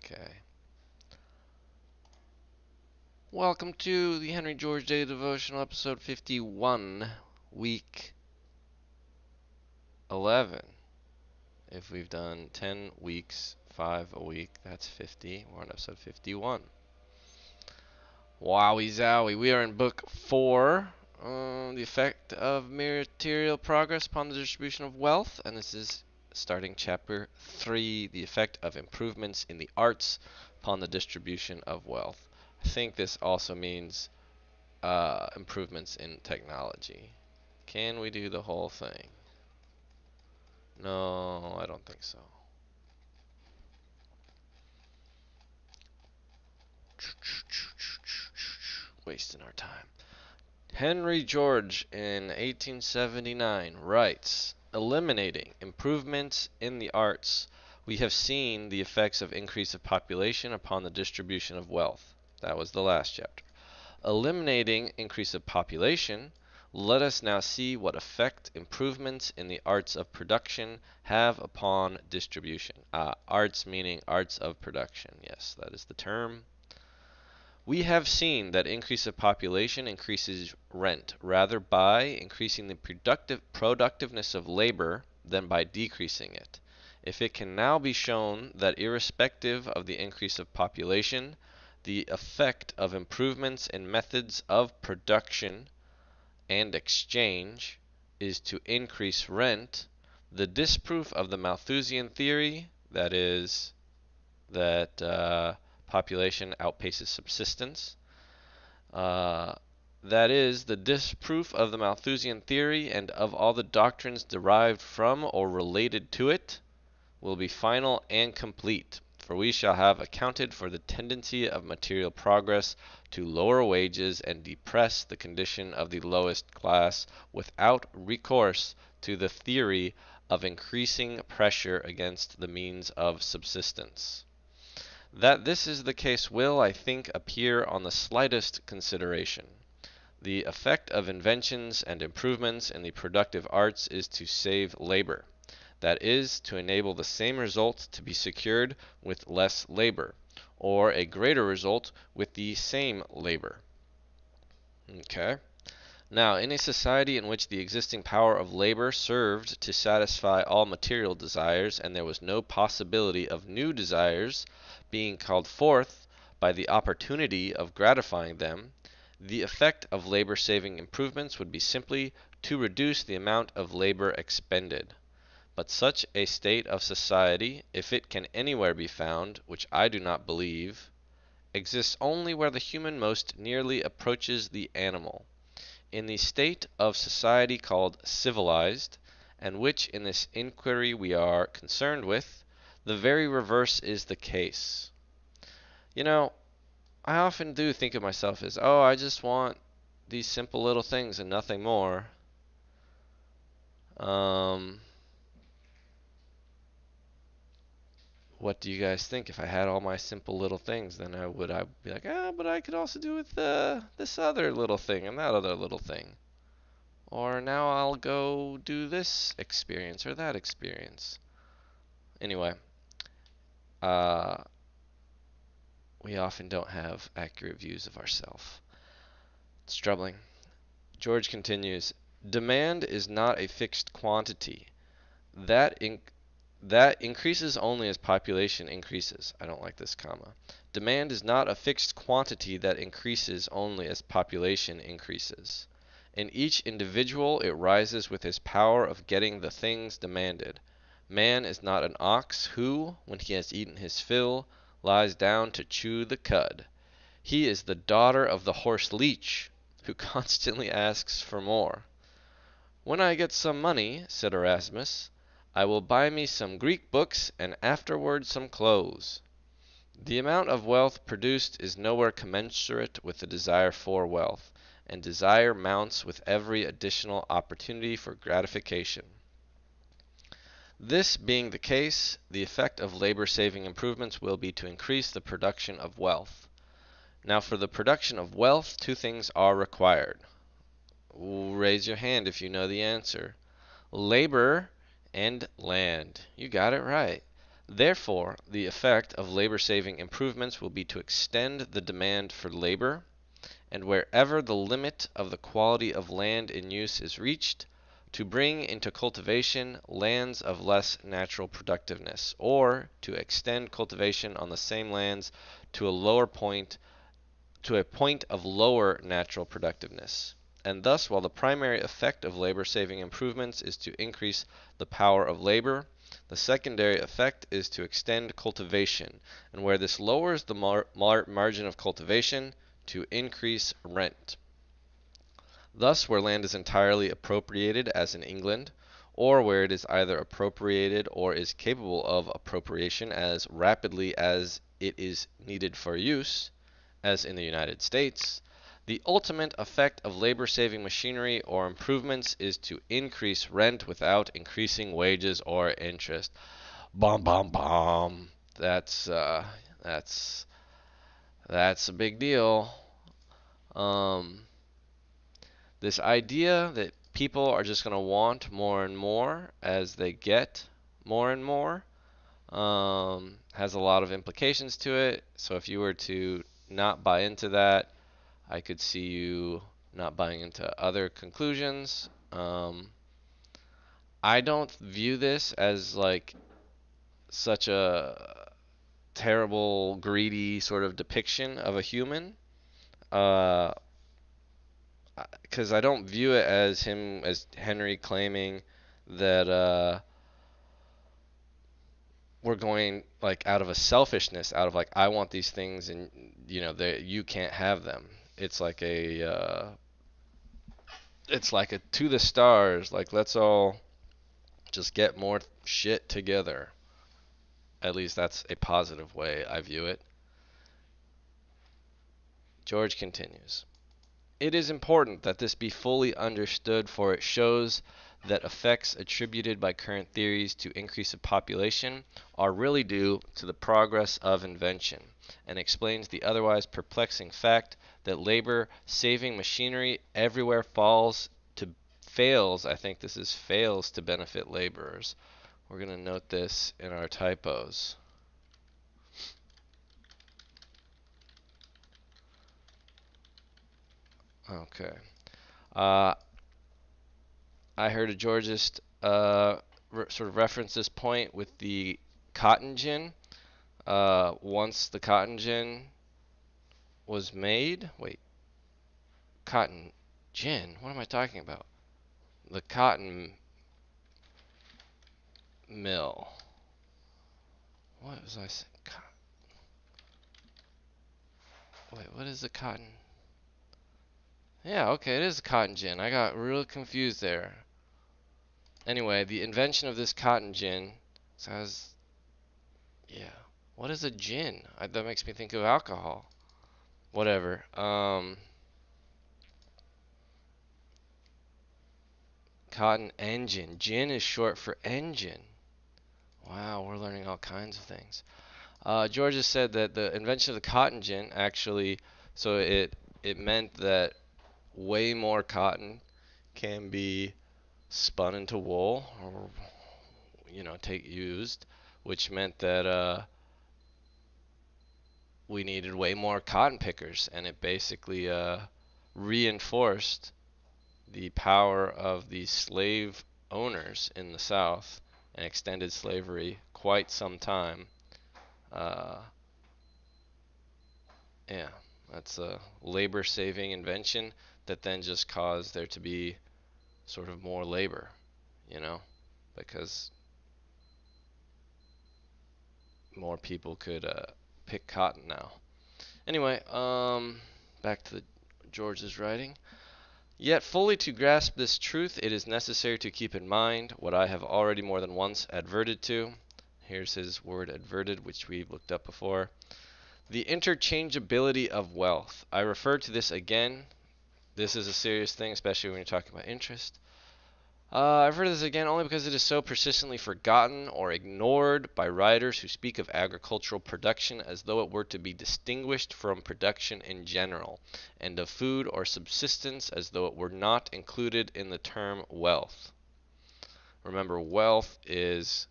Okay. Welcome to the Henry George Daily Devotional, episode 51, week 11. If we've done 10 weeks, 5 a week, that's 50. We're on episode 51. Wowie zowie. We are in book 4, the effect of material progress upon the distribution of wealth. And this is starting chapter 3, the effect of improvements in the arts upon the distribution of wealth. I think this also means improvements in technology. Can we do the whole thing? No, I don't think so. Wasting our time. Henry George in 1879 writes, eliminating improvements in the arts, we have seen the effects of increase of population upon the distribution of wealth. That was the last chapter. Eliminating increase of population, let us now see what effect improvements in the arts of production have upon distribution. Arts meaning arts of production. Yes, that is the term. We have seen that increase of population increases rent rather by increasing the productiveness of labor than by decreasing it. If it can now be shown that irrespective of the increase of population, the effect of improvements in methods of production and exchange is to increase rent, the disproof of the Malthusian theory, that is, that population outpaces subsistence, that is, the disproof of the Malthusian theory and of all the doctrines derived from or related to it, will be final and complete, for we shall have accounted for the tendency of material progress to lower wages and depress the condition of the lowest class without recourse to the theory of increasing pressure against the means of subsistence. That this is the case will, I think, appear on the slightest consideration. The effect of inventions and improvements in the productive arts is to save labor. That is, to enable the same result to be secured with less labor, or a greater result with the same labor. Okay. Now, in a society in which the existing power of labor served to satisfy all material desires, and there was no possibility of new desires being called forth by the opportunity of gratifying them, the effect of labor-saving improvements would be simply to reduce the amount of labor expended. But such a state of society, if it can anywhere be found, which I do not believe, exists only where the human most nearly approaches the animal. In the state of society called civilized, and which in this inquiry we are concerned with, the very reverse is the case. You know, I often do think of myself as, oh, I just want these simple little things and nothing more. What do you guys think? If I had all my simple little things, then I'd be like, but I could also do with this other little thing and that other little thing. Or now I'll go do this experience or that experience. Anyway, uh, we often don't have accurate views of ourselves. It's troubling. George continues, demand is not a fixed quantity. That increases only as population increases. I don't like this comma. Demand is not a fixed quantity that increases only as population increases. In each individual it rises with his power of getting the things demanded. Man is not an ox who, when he has eaten his fill, lies down to chew the cud. He is the daughter of the horse leech, who constantly asks for more. When I get some money, said Erasmus, I will buy me some Greek books and afterward some clothes. The amount of wealth produced is nowhere commensurate with the desire for wealth, and desire mounts with every additional opportunity for gratification. This being the case, the effect of labor-saving improvements will be to increase the production of wealth. Now, for the production of wealth, two things are required. Raise your hand if you know the answer. Labor and land. You got it right. Therefore, the effect of labor-saving improvements will be to extend the demand for labor, and wherever the limit of the quality of land in use is reached, to bring into cultivation lands of less natural productiveness, or to extend cultivation on the same lands to a point of lower natural productiveness. And thus, while the primary effect of labor-saving improvements is to increase the power of labor, the secondary effect is to extend cultivation, and where this lowers the margin of cultivation, to increase rent. Thus, where land is entirely appropriated, as in England, or where it is either appropriated or is capable of appropriation as rapidly as it is needed for use, as in the United States, the ultimate effect of labor-saving machinery or improvements is to increase rent without increasing wages or interest. Bom bom bom. That's that's a big deal. Um, this idea that people are just going to want more and more as they get more and more has a lot of implications to it. So if you were to not buy into that, I could see you not buying into other conclusions. I don't view this as like such a terrible, greedy sort of depiction of a human. Uh, because I don't view it as him, as Henry claiming that we're going like out of a selfishness, out of like I want these things and you can't have them. It's like a to the stars, like let's all just get more shit together. At least that's a positive way I view it. George continues. It is important that this be fully understood, for it shows that effects attributed by current theories to increase of population are really due to the progress of invention, and explains the otherwise perplexing fact that labor-saving machinery everywhere I think this is fails to benefit laborers. We're going to note this in our typos. Okay. Uh, I heard a Georgist sort of reference this point with the cotton gin. Once the cotton gin was made, wait, cotton gin? What am I talking about? The cotton mill. What was I saying? Wait, what is the cotton? Yeah, okay, it is cotton gin. I got real confused there. Anyway, the invention of this cotton gin says, yeah. What is a gin? That makes me think of alcohol. Whatever. Cotton engine. Gin is short for engine. Wow, we're learning all kinds of things. George has said that the invention of the cotton gin actually, so it meant that way more cotton can be spun into wool, or take used, which meant that we needed way more cotton pickers, and it basically reinforced the power of the slave owners in the South and extended slavery quite some time. Uh, yeah, that's a labor-saving invention that then just caused there to be sort of more labor, you know, because more people could pick cotton now. Anyway, back to George's writing. Yet fully to grasp this truth, it is necessary to keep in mind what I have already more than once adverted to. Here's his word adverted, which we've looked up before. The interchangeability of wealth. I refer to this again. This is a serious thing, especially when you're talking about interest. I've heard of this again only because it is so persistently forgotten or ignored by writers who speak of agricultural production as though it were to be distinguished from production in general, and of food or subsistence as though it were not included in the term wealth. Remember, wealth is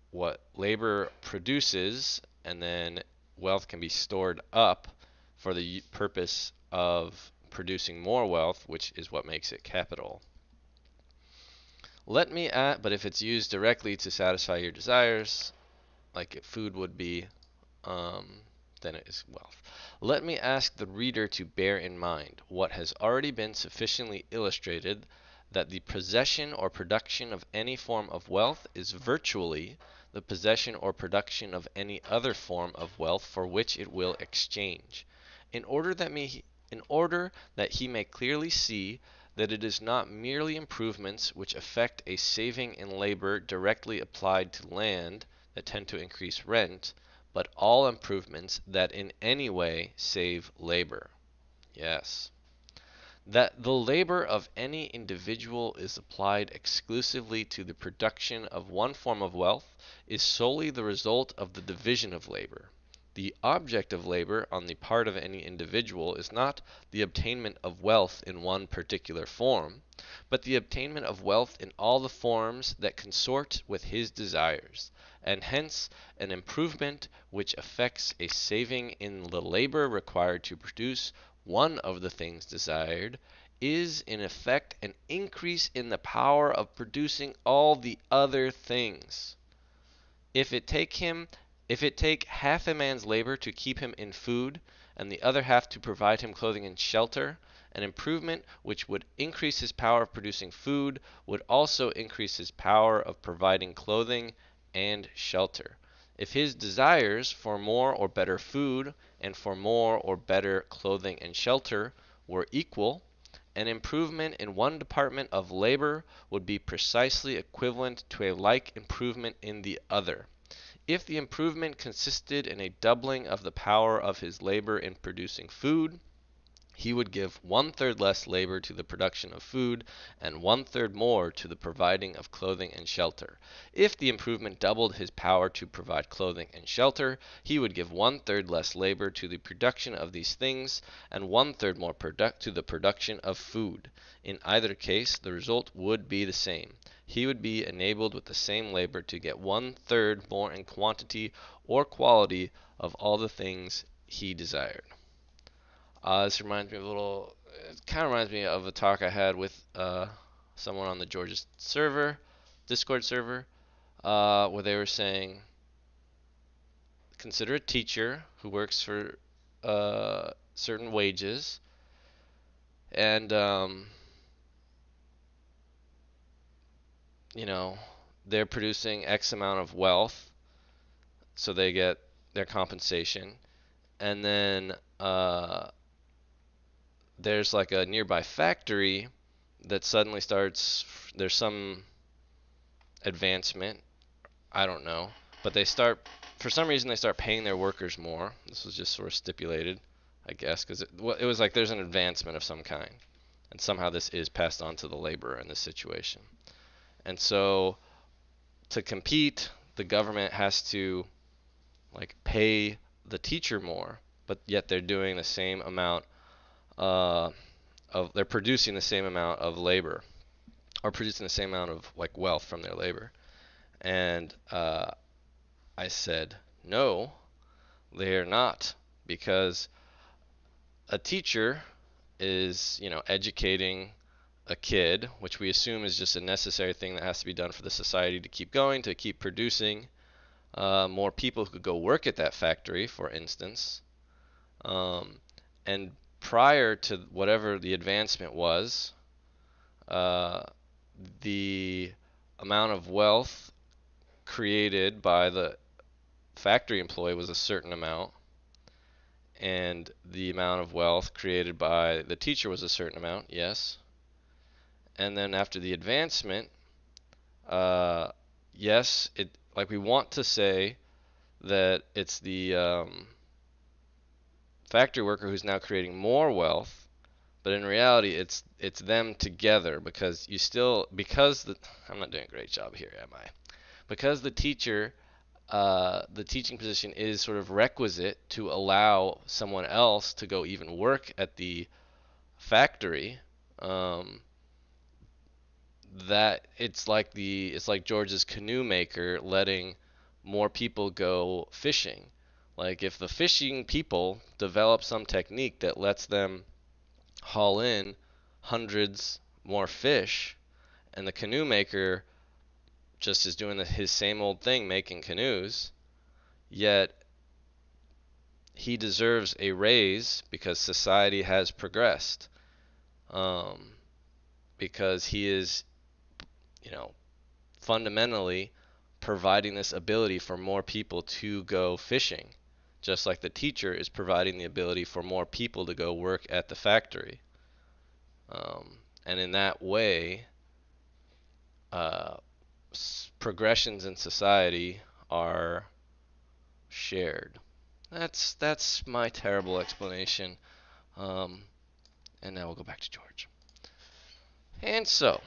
what labor produces, and then wealth can be stored up for the purpose of producing more wealth, which is what makes it capital. But if it's used directly to satisfy your desires, like food would be, then it is wealth. Let me ask the reader to bear in mind what has already been sufficiently illustrated, that the possession or production of any form of wealth is virtually the possession or production of any other form of wealth for which it will exchange, in order that he may clearly see that it is not merely improvements which effect a saving in labor directly applied to land that tend to increase rent, but all improvements that in any way save labor. Yes. That the labor of any individual is applied exclusively to the production of one form of wealth is solely the result of the division of labor. The object of labor on the part of any individual is not the obtainment of wealth in one particular form, but the obtainment of wealth in all the forms that consort with his desires, and hence an improvement which effects a saving in the labor required to produce one of the things desired is in effect an increase in the power of producing all the other things. If it take half a man's labor to keep him in food, and the other half to provide him clothing and shelter, an improvement which would increase his power of producing food would also increase his power of providing clothing and shelter. If his desires for more or better food and for more or better clothing and shelter were equal, an improvement in one department of labor would be precisely equivalent to a like improvement in the other. If the improvement consisted in a doubling of the power of his labor in producing food, he would give one-third less labor to the production of food, and one-third more to the providing of clothing and shelter. If the improvement doubled his power to provide clothing and shelter, he would give one-third less labor to the production of these things, and one-third more to the production of food. In either case, the result would be the same. He would be enabled with the same labor to get one-third more in quantity or quality of all the things he desired. This reminds me of it kind of reminds me of a talk I had with someone on the Georgia server, Discord server, where they were saying, consider a teacher who works for certain wages, and you know, they're producing X amount of wealth, so they get their compensation, and then there's like a nearby factory that suddenly there's some advancement, I don't know, but for some reason they start paying their workers more. This was just sort of stipulated, I guess, because it was like there's an advancement of some kind, and somehow this is passed on to the laborer in this situation. And so to compete, the government has to like pay the teacher more, but yet they're doing the same amount uh, they're producing the same amount of labor, or producing the same amount of like wealth from their labor. And I said, no, they are not, because a teacher is, educating a kid, which we assume is just a necessary thing that has to be done for the society to keep going, to keep producing more people who could go work at that factory, for instance. And prior to whatever the advancement was, uh, the amount of wealth created by the factory employee was a certain amount, and the amount of wealth created by the teacher was a certain amount, yes. And then after the advancement, uh, yes, it like we want to say that it's the factory worker who's now creating more wealth, but in reality, it's them together because you still because the I'm not doing a great job here, am I? Because the teacher, the teaching position is sort of requisite to allow someone else to go even work at the factory. Um, that it's like George's canoe maker letting more people go fishing. Like if the fishing people develop some technique that lets them haul in hundreds more fish, and the canoe maker just is doing his same old thing making canoes, yet he deserves a raise because society has progressed. Um, because he is, you know, fundamentally providing this ability for more people to go fishing, just like the teacher is providing the ability for more people to go work at the factory. And in that way, uh, progressions in society are shared. That's my terrible explanation. Um, and now we'll go back to George. And so,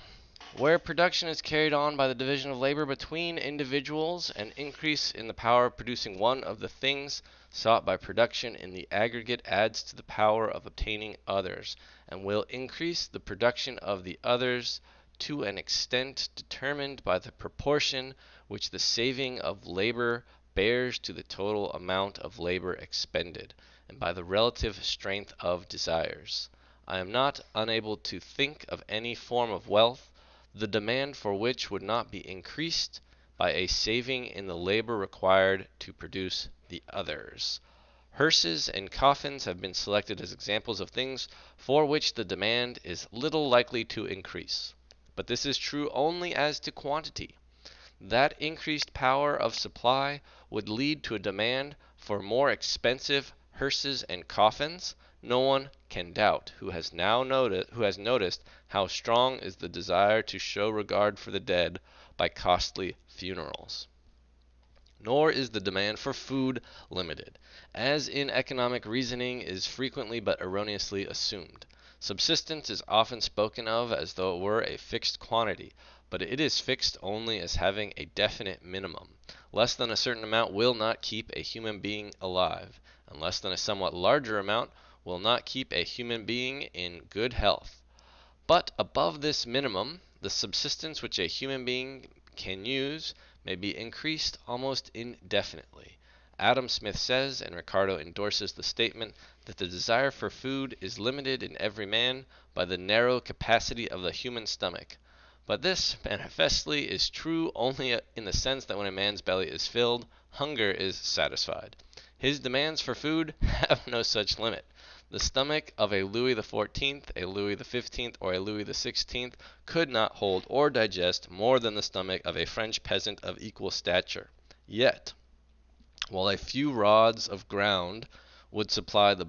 where production is carried on by the division of labor between individuals, an increase in the power of producing one of the things sought by production in the aggregate adds to the power of obtaining others, and will increase the production of the others to an extent determined by the proportion which the saving of labor bears to the total amount of labor expended, and by the relative strength of desires. I am not unable to think of any form of wealth the demand for which would not be increased by a saving in the labor required to produce the others. Hearses and coffins have been selected as examples of things for which the demand is little likely to increase. But this is true only as to quantity. That increased power of supply would lead to a demand for more expensive hearses and coffins, no one can doubt who has noticed how strong is the desire to show regard for the dead by costly funerals. Nor is the demand for food limited, as in economic reasoning is frequently but erroneously assumed. Subsistence is often spoken of as though it were a fixed quantity, but it is fixed only as having a definite minimum. Less than a certain amount will not keep a human being alive, and less than a somewhat larger amount will not keep a human being in good health. But above this minimum, the subsistence which a human being can use may be increased almost indefinitely. Adam Smith says, and Ricardo endorses the statement, that the desire for food is limited in every man by the narrow capacity of the human stomach. But this manifestly is true only in the sense that when a man's belly is filled, hunger is satisfied. His demands for food have no such limit. The stomach of a Louis XIV, a Louis XV, or a Louis XVI could not hold or digest more than the stomach of a French peasant of equal stature. Yet, while a few rods of ground would supply the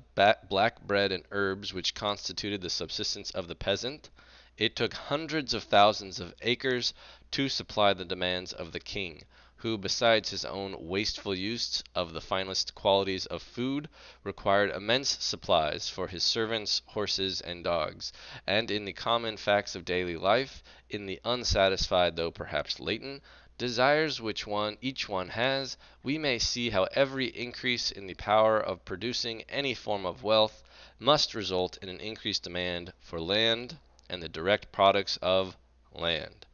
black bread and herbs which constituted the subsistence of the peasant, it took hundreds of thousands of acres to supply the demands of the king, who, besides his own wasteful use of the finest qualities of food, required immense supplies for his servants, horses, and dogs, and in the common facts of daily life, in the unsatisfied, though perhaps latent, desires which each one has, we may see how every increase in the power of producing any form of wealth must result in an increased demand for land and the direct products of land.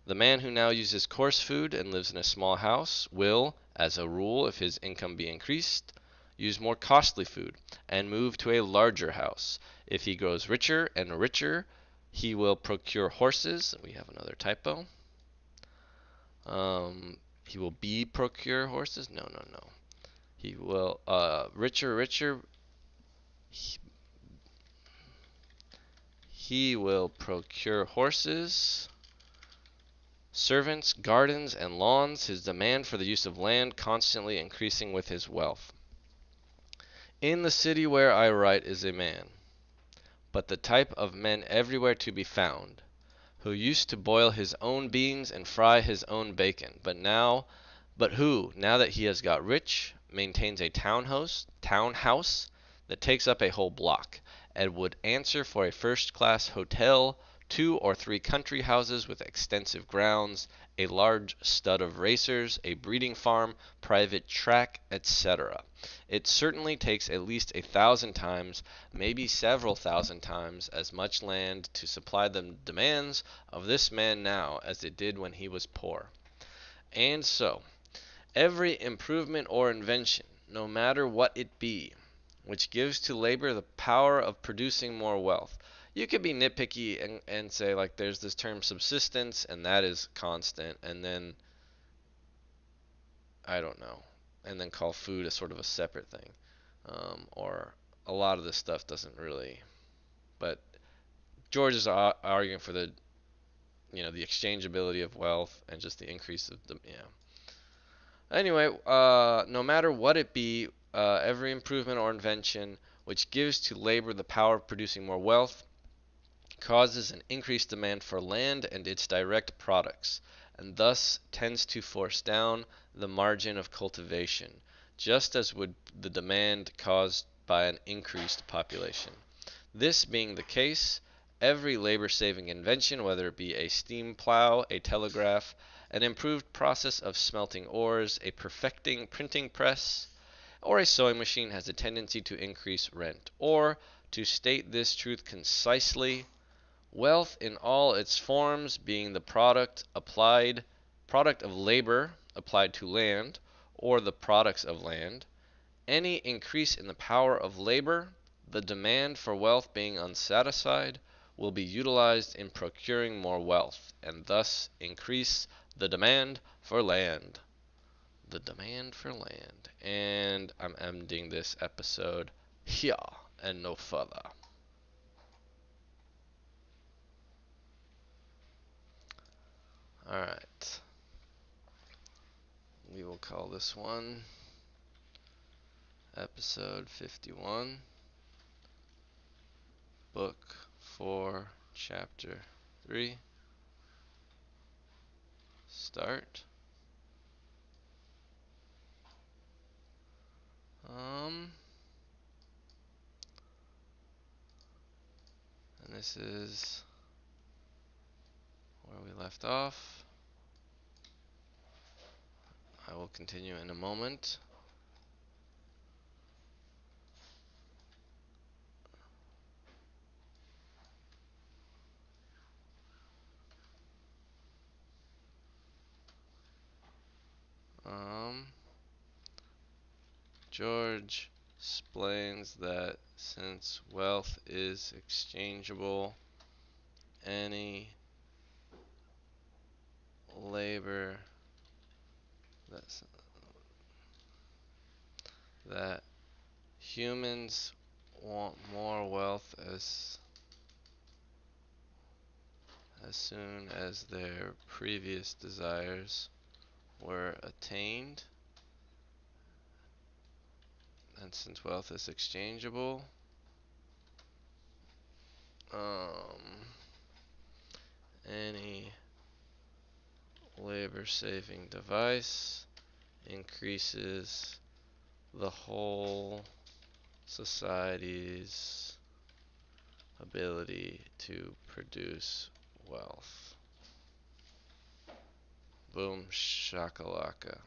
The man who now uses coarse food and lives in a small house will, as a rule, if his income be increased, use more costly food and move to a larger house. If he grows richer and richer, he will procure horses. We have another typo. He will procure horses. No, no, no. He will richer. He, he will procure horses, servants, gardens, and lawns, his demand for the use of land constantly increasing with his wealth. In the city where I write is a man, but the type of men everywhere to be found, who used to boil his own beans and fry his own bacon, but who, now that he has got rich, maintains a townhouse that takes up a whole block, and would answer for a first-class hotel, 2 or 3 country houses with extensive grounds, a large stud of racers, a breeding farm, private track, etc. It certainly takes at least 1,000 times, maybe several thousand times, as much land to supply the demands of this man now as it did when he was poor. And so, every improvement or invention, no matter what it be, which gives to labor the power of producing more wealth. You could be nitpicky and say, like, there's this term subsistence, and that is constant, and then, I don't know, and then call food a sort of a separate thing. Or a lot of this stuff doesn't really. But George is arguing for the exchangeability of wealth and just the increase of the, Anyway, no matter what it be, every improvement or invention which gives to labor the power of producing more wealth causes an increased demand for land and its direct products, and thus tends to force down the margin of cultivation, just as would the demand caused by an increased population. This being the case, every labor-saving invention, whether it be a steam plow, a telegraph, an improved process of smelting ores, a perfecting printing press, or a sewing machine, has a tendency to increase rent. Or, to state this truth concisely, wealth in all its forms being the product of labor applied to land, or the products of land, any increase in the power of labor, the demand for wealth being unsatisfied, will be utilized in procuring more wealth, and thus increase the demand for land. The demand for land. And I'm ending this episode here and no further. Alright. We will call this one episode 51, book 4, chapter 3. Start. And this is where we left off. I will continue in a moment. George explains that since wealth is exchangeable, any labor that humans want more wealth as soon as their previous desires were attained, and since wealth is exchangeable, any labor-saving device increases the whole society's ability to produce wealth. Boom shakalaka.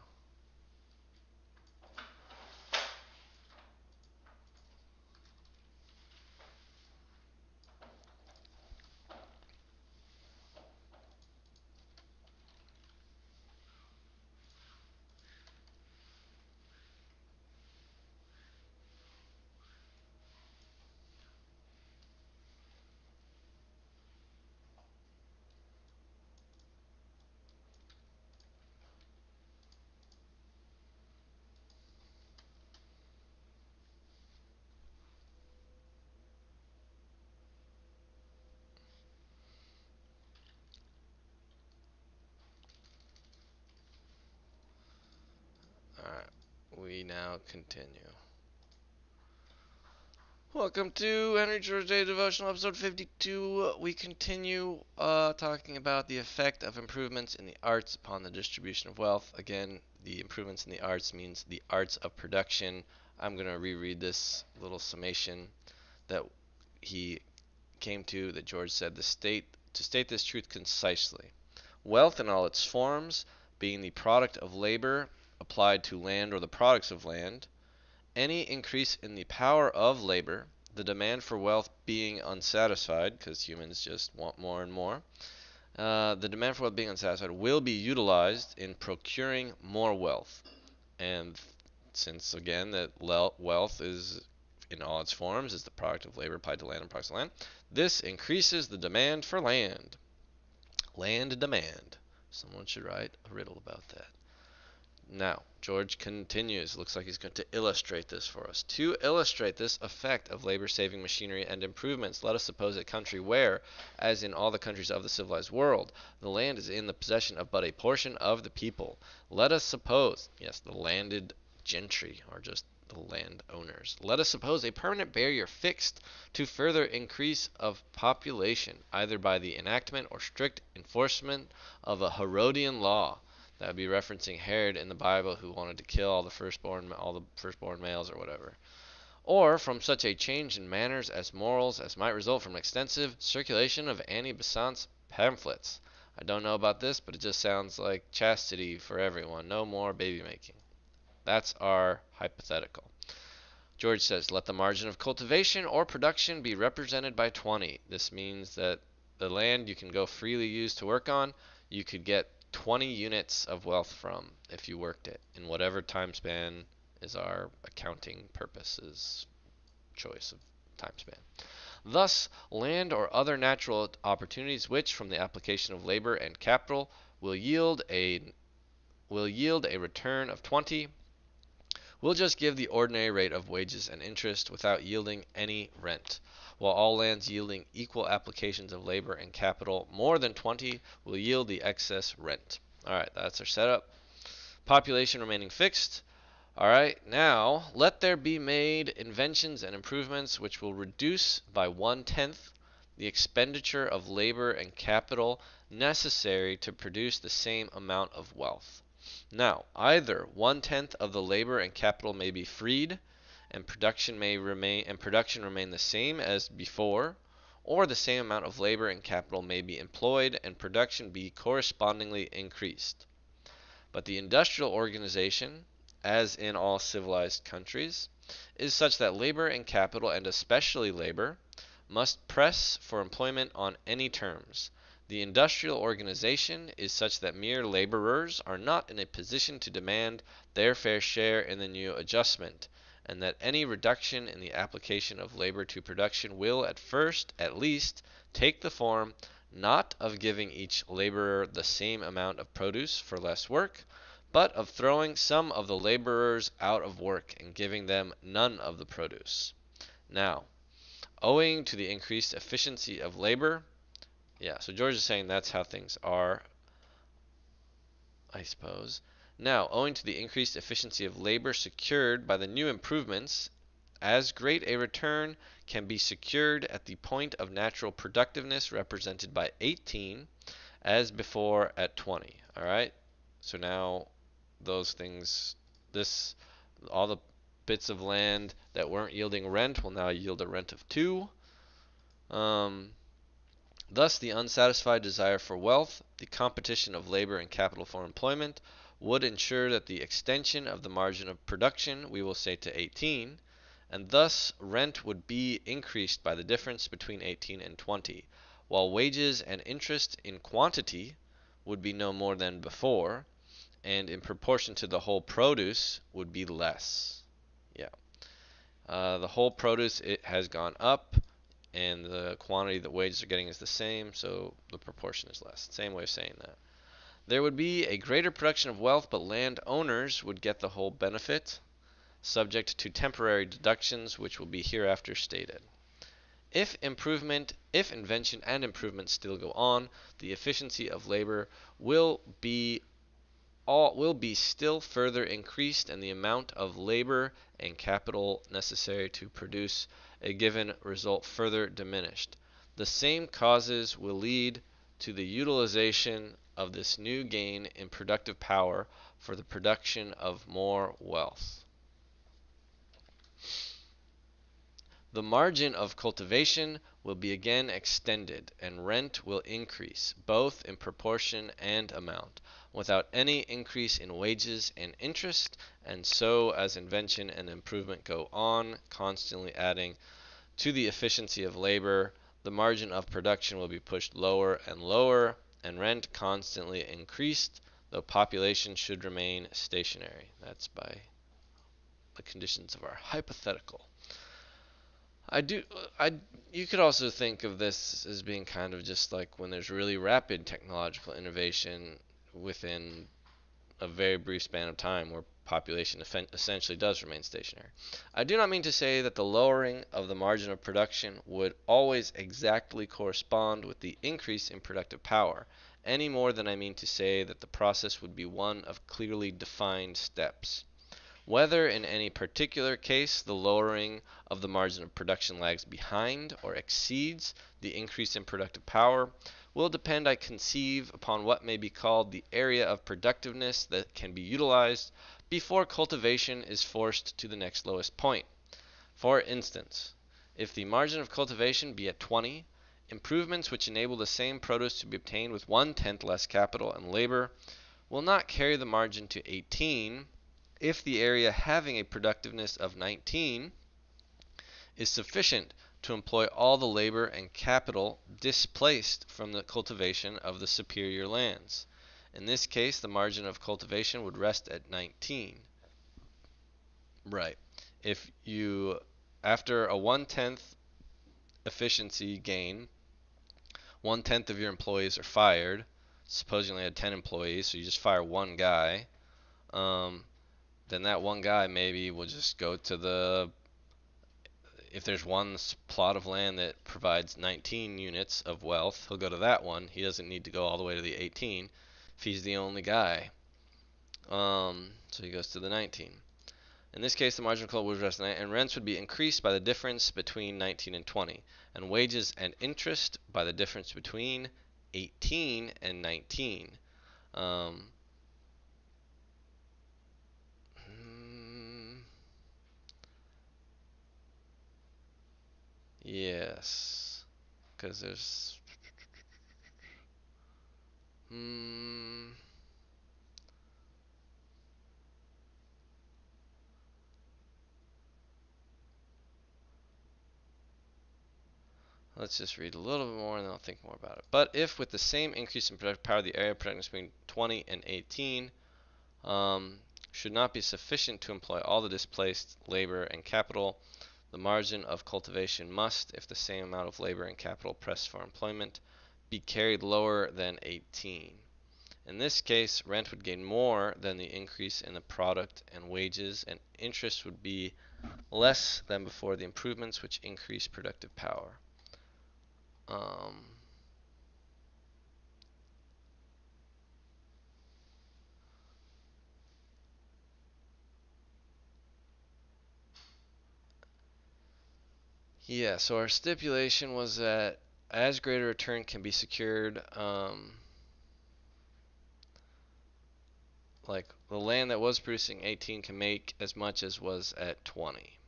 Alright, we now continue. Welcome to Henry George Day Devotional, episode 52. We continue talking about the effect of improvements in the arts upon the distribution of wealth. Again, the improvements in the arts means the arts of production. I'm going to reread this little summation that he came to, that George said, to state this truth concisely. Wealth in all its forms, being the product of labor applied to land or the products of land, any increase in the power of labor, the demand for wealth being unsatisfied, because humans just want more and more, the demand for wealth being unsatisfied will be utilized in procuring more wealth. And since, again, that wealth is, in all its forms, is the product of labor applied to land and products of land, this increases the demand for land. Land demand. Someone should write a riddle about that. Now, George continues. Looks like he's going to illustrate this for us. To illustrate this effect of labor-saving machinery and improvements, let us suppose a country where, as in all the countries of the civilized world, the land is in the possession of but a portion of the people. Let us suppose, yes, the landed gentry, or just the landowners. Let us suppose a permanent barrier fixed to further increase of population, either by the enactment or strict enforcement of a Herodian law. That would be referencing Herod in the Bible, who wanted to kill all the firstborn males or whatever. Or from such a change in manners as morals as might result from extensive circulation of Annie Besant's pamphlets. I don't know about this, but it just sounds like chastity for everyone. No more baby making. That's our hypothetical. George says, let the margin of cultivation or production be represented by 20. This means that the land you can go freely use to work on, you could get 20 units of wealth from if you worked it in whatever time span is our accounting purposes choice of time span. Thus, land or other natural opportunities which, from the application of labor and capital, will yield a return of 20 will just give the ordinary rate of wages and interest without yielding any rent, while all lands yielding equal applications of labor and capital more than 20 will yield the excess rent. Alright, that's our setup. Population remaining fixed. Alright, now let there be made inventions and improvements which will reduce by 1/10 the expenditure of labor and capital necessary to produce the same amount of wealth. Now, either 1/10 of the labor and capital may be freed, and production remain the same as before, or the same amount of labor and capital may be employed and production be correspondingly increased. But the industrial organization, as in all civilized countries, is such that labor and capital, and especially labor, must press for employment on any terms. The industrial organization is such that mere laborers are not in a position to demand their fair share in the new adjustment, and that any reduction in the application of labor to production will at first, at least, take the form, not of giving each laborer the same amount of produce for less work, but of throwing some of the laborers out of work and giving them none of the produce. Now, owing to the increased efficiency of labor, so George is saying that's how things are, I suppose. Now, owing to the increased efficiency of labor secured by the new improvements, as great a return can be secured at the point of natural productiveness represented by 18 as before at 20. Alright? So now those things, all the bits of land that weren't yielding rent will now yield a rent of 2. Thus, the unsatisfied desire for wealth, the competition of labor and capital for employment, would ensure that the extension of the margin of production, we will say to 18, and thus rent would be increased by the difference between 18 and 20, while wages and interest in quantity would be no more than before, and in proportion to the whole produce would be less. The whole produce, it has gone up, and the quantity that wages are getting is the same, so the proportion is less. Same way of saying that. There would be a greater production of wealth, but landowners would get the whole benefit, subject to temporary deductions, which will be hereafter stated. If invention and improvement still go on, the efficiency of labor will be still further increased, and the amount of labor and capital necessary to produce a given result further diminished. The same causes will lead to the utilization of this new gain in productive power for the production of more wealth. The margin of cultivation will be again extended, and rent will increase, both in proportion and amount, without any increase in wages and interest, and so as invention and improvement go on, constantly adding to the efficiency of labor, the margin of production will be pushed lower and lower, and rent constantly increased, though population should remain stationary. That's by the conditions of our hypothetical. I do. You could also think of this as being kind of just like when there's really rapid technological innovation within a very brief span of time where population essentially does remain stationary. I do not mean to say that the lowering of the margin of production would always exactly correspond with the increase in productive power, any more than I mean to say that the process would be one of clearly defined steps. Whether in any particular case the lowering of the margin of production lags behind or exceeds the increase in productive power will depend, I conceive, upon what may be called the area of productiveness that can be utilized before cultivation is forced to the next lowest point. For instance, if the margin of cultivation be at 20, improvements which enable the same produce to be obtained with 1/10 less capital and labor will not carry the margin to 18 if the area having a productiveness of 19 is sufficient to employ all the labor and capital displaced from the cultivation of the superior lands. In this case, the margin of cultivation would rest at 19. Right. If you, after a 1/10 efficiency gain, 1/10 of your employees are fired. Suppose you only had 10 employees, so you just fire one guy. Then that one guy maybe will just go to if there's one plot of land that provides 19 units of wealth, he'll go to that one. He doesn't need to go all the way to the 18 if he's the only guy. So he goes to the 19. In this case, the marginal call would rest, and rents would be increased by the difference between 19 and 20, and wages and interest by the difference between 18 and 19. Um, yes, because there's. Let's just read a little bit more and then I'll think more about it. But if with the same increase in productive power, the area of production between 20 and 18 should not be sufficient to employ all the displaced labor and capital, the margin of cultivation must, if the same amount of labor and capital pressed for employment, be carried lower than 18. In this case, rent would gain more than the increase in the product, and wages and interest would be less than before the improvements which increase productive power. Yeah, so our stipulation was that as great a return can be secured, like the land that was producing 18 can make as much as was at 20.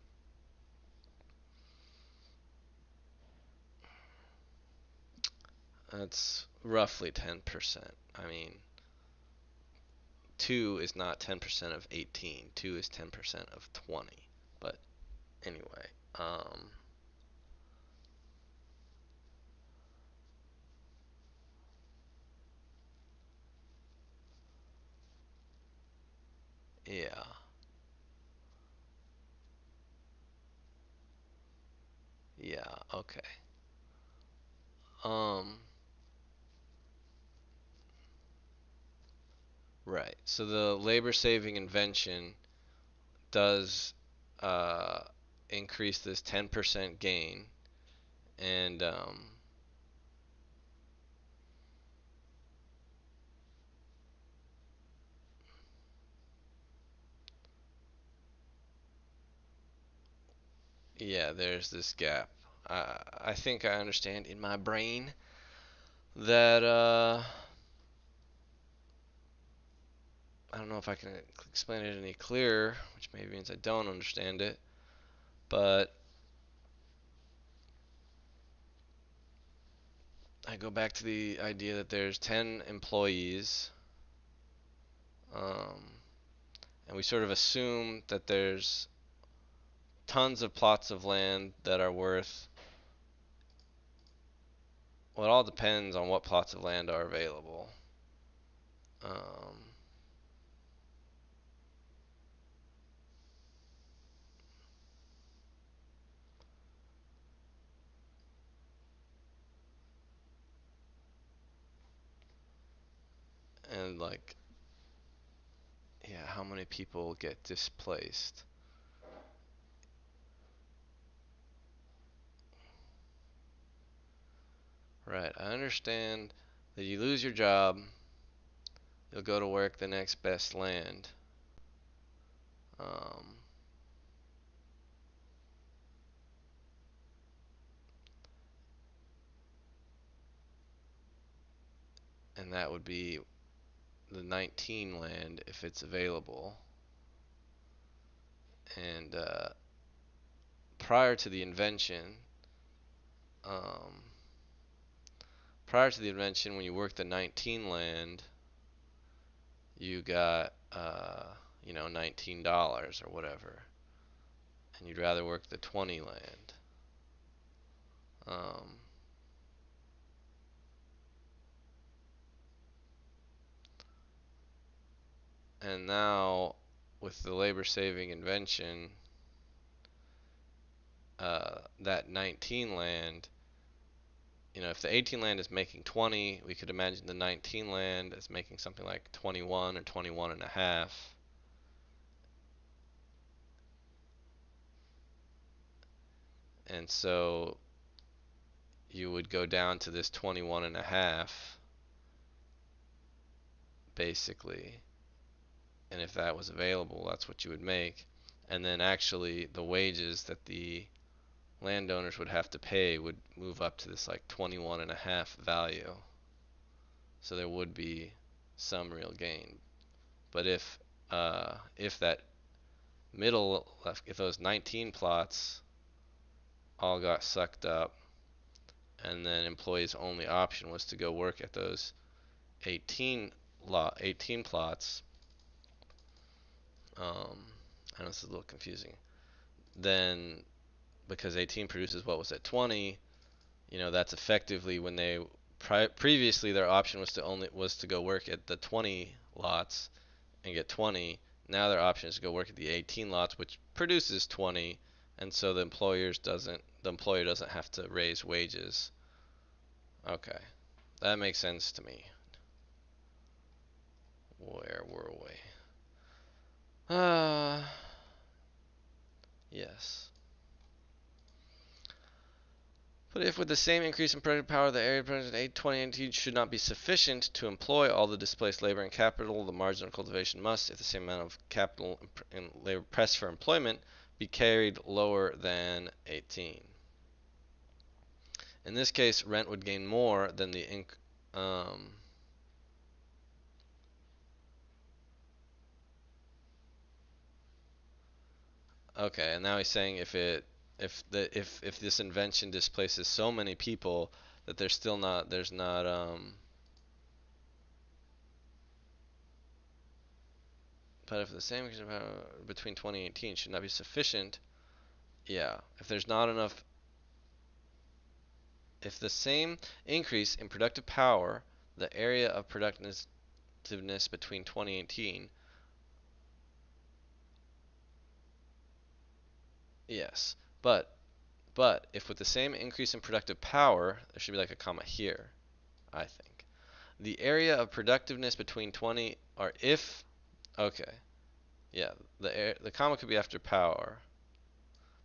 That's roughly 10%. I mean, 2 is not 10% of 18. 2 is 10% of 20. But anyway, yeah. Yeah, okay. Um, right. So the labor saving invention does uh, increase this 10% gain, and Yeah, there's this gap. I think I understand in my brain that I don't know if I can explain it any clearer, which maybe means I don't understand it, but I go back to the idea that there's 10 employees, um, and we sort of assume that there's tons of plots of land that are worth, well, it all depends on what plots of land are available. Um, and like, yeah, how many people get displaced? Right, I understand that you lose your job, you'll go to work the next best land. Um, and that would be the 19 land if it's available. And prior to the invention, um, prior to the invention, when you worked the 19 land, you got $19 or whatever, and you'd rather work the 20 land. Um, and now, with the labor-saving invention, that 19 land, if the 18 land is making 20, we could imagine the 19 land is making something like 21 or 21 and a half. And so you would go down to this 21 and a half, basically. And if that was available, that's what you would make. And then actually the wages that the landowners would have to pay would move up to this like 21 and a half value. So there would be some real gain. But if that middle left, if those 19 plots all got sucked up, and then employees' only option was to go work at those 18 plots. I know this is a little confusing. Then, because 18 produces what was at 20, that's effectively when they previously their option was to go work at the 20 lots and get 20. Now their option is to go work at the 18 lots, which produces 20, and so the employer doesn't have to raise wages. Okay, that makes sense to me. Where were we? Yes. But if with the same increase in productive power, the area present in 2018 should not be sufficient to employ all the displaced labor and capital, the marginal cultivation must, if the same amount of capital and labor pressed for employment, be carried lower than 18. In this case, rent would gain more than the okay, and now he's saying if this invention displaces so many people that there's not but if the same between 2018 should not be sufficient, yeah, if the same increase in productive power, the area of productiveness between 2018, yes, but if with the same increase in productive power, there should be like a comma here, I think. The area of productiveness between 20 or if okay, yeah, the comma could be after power,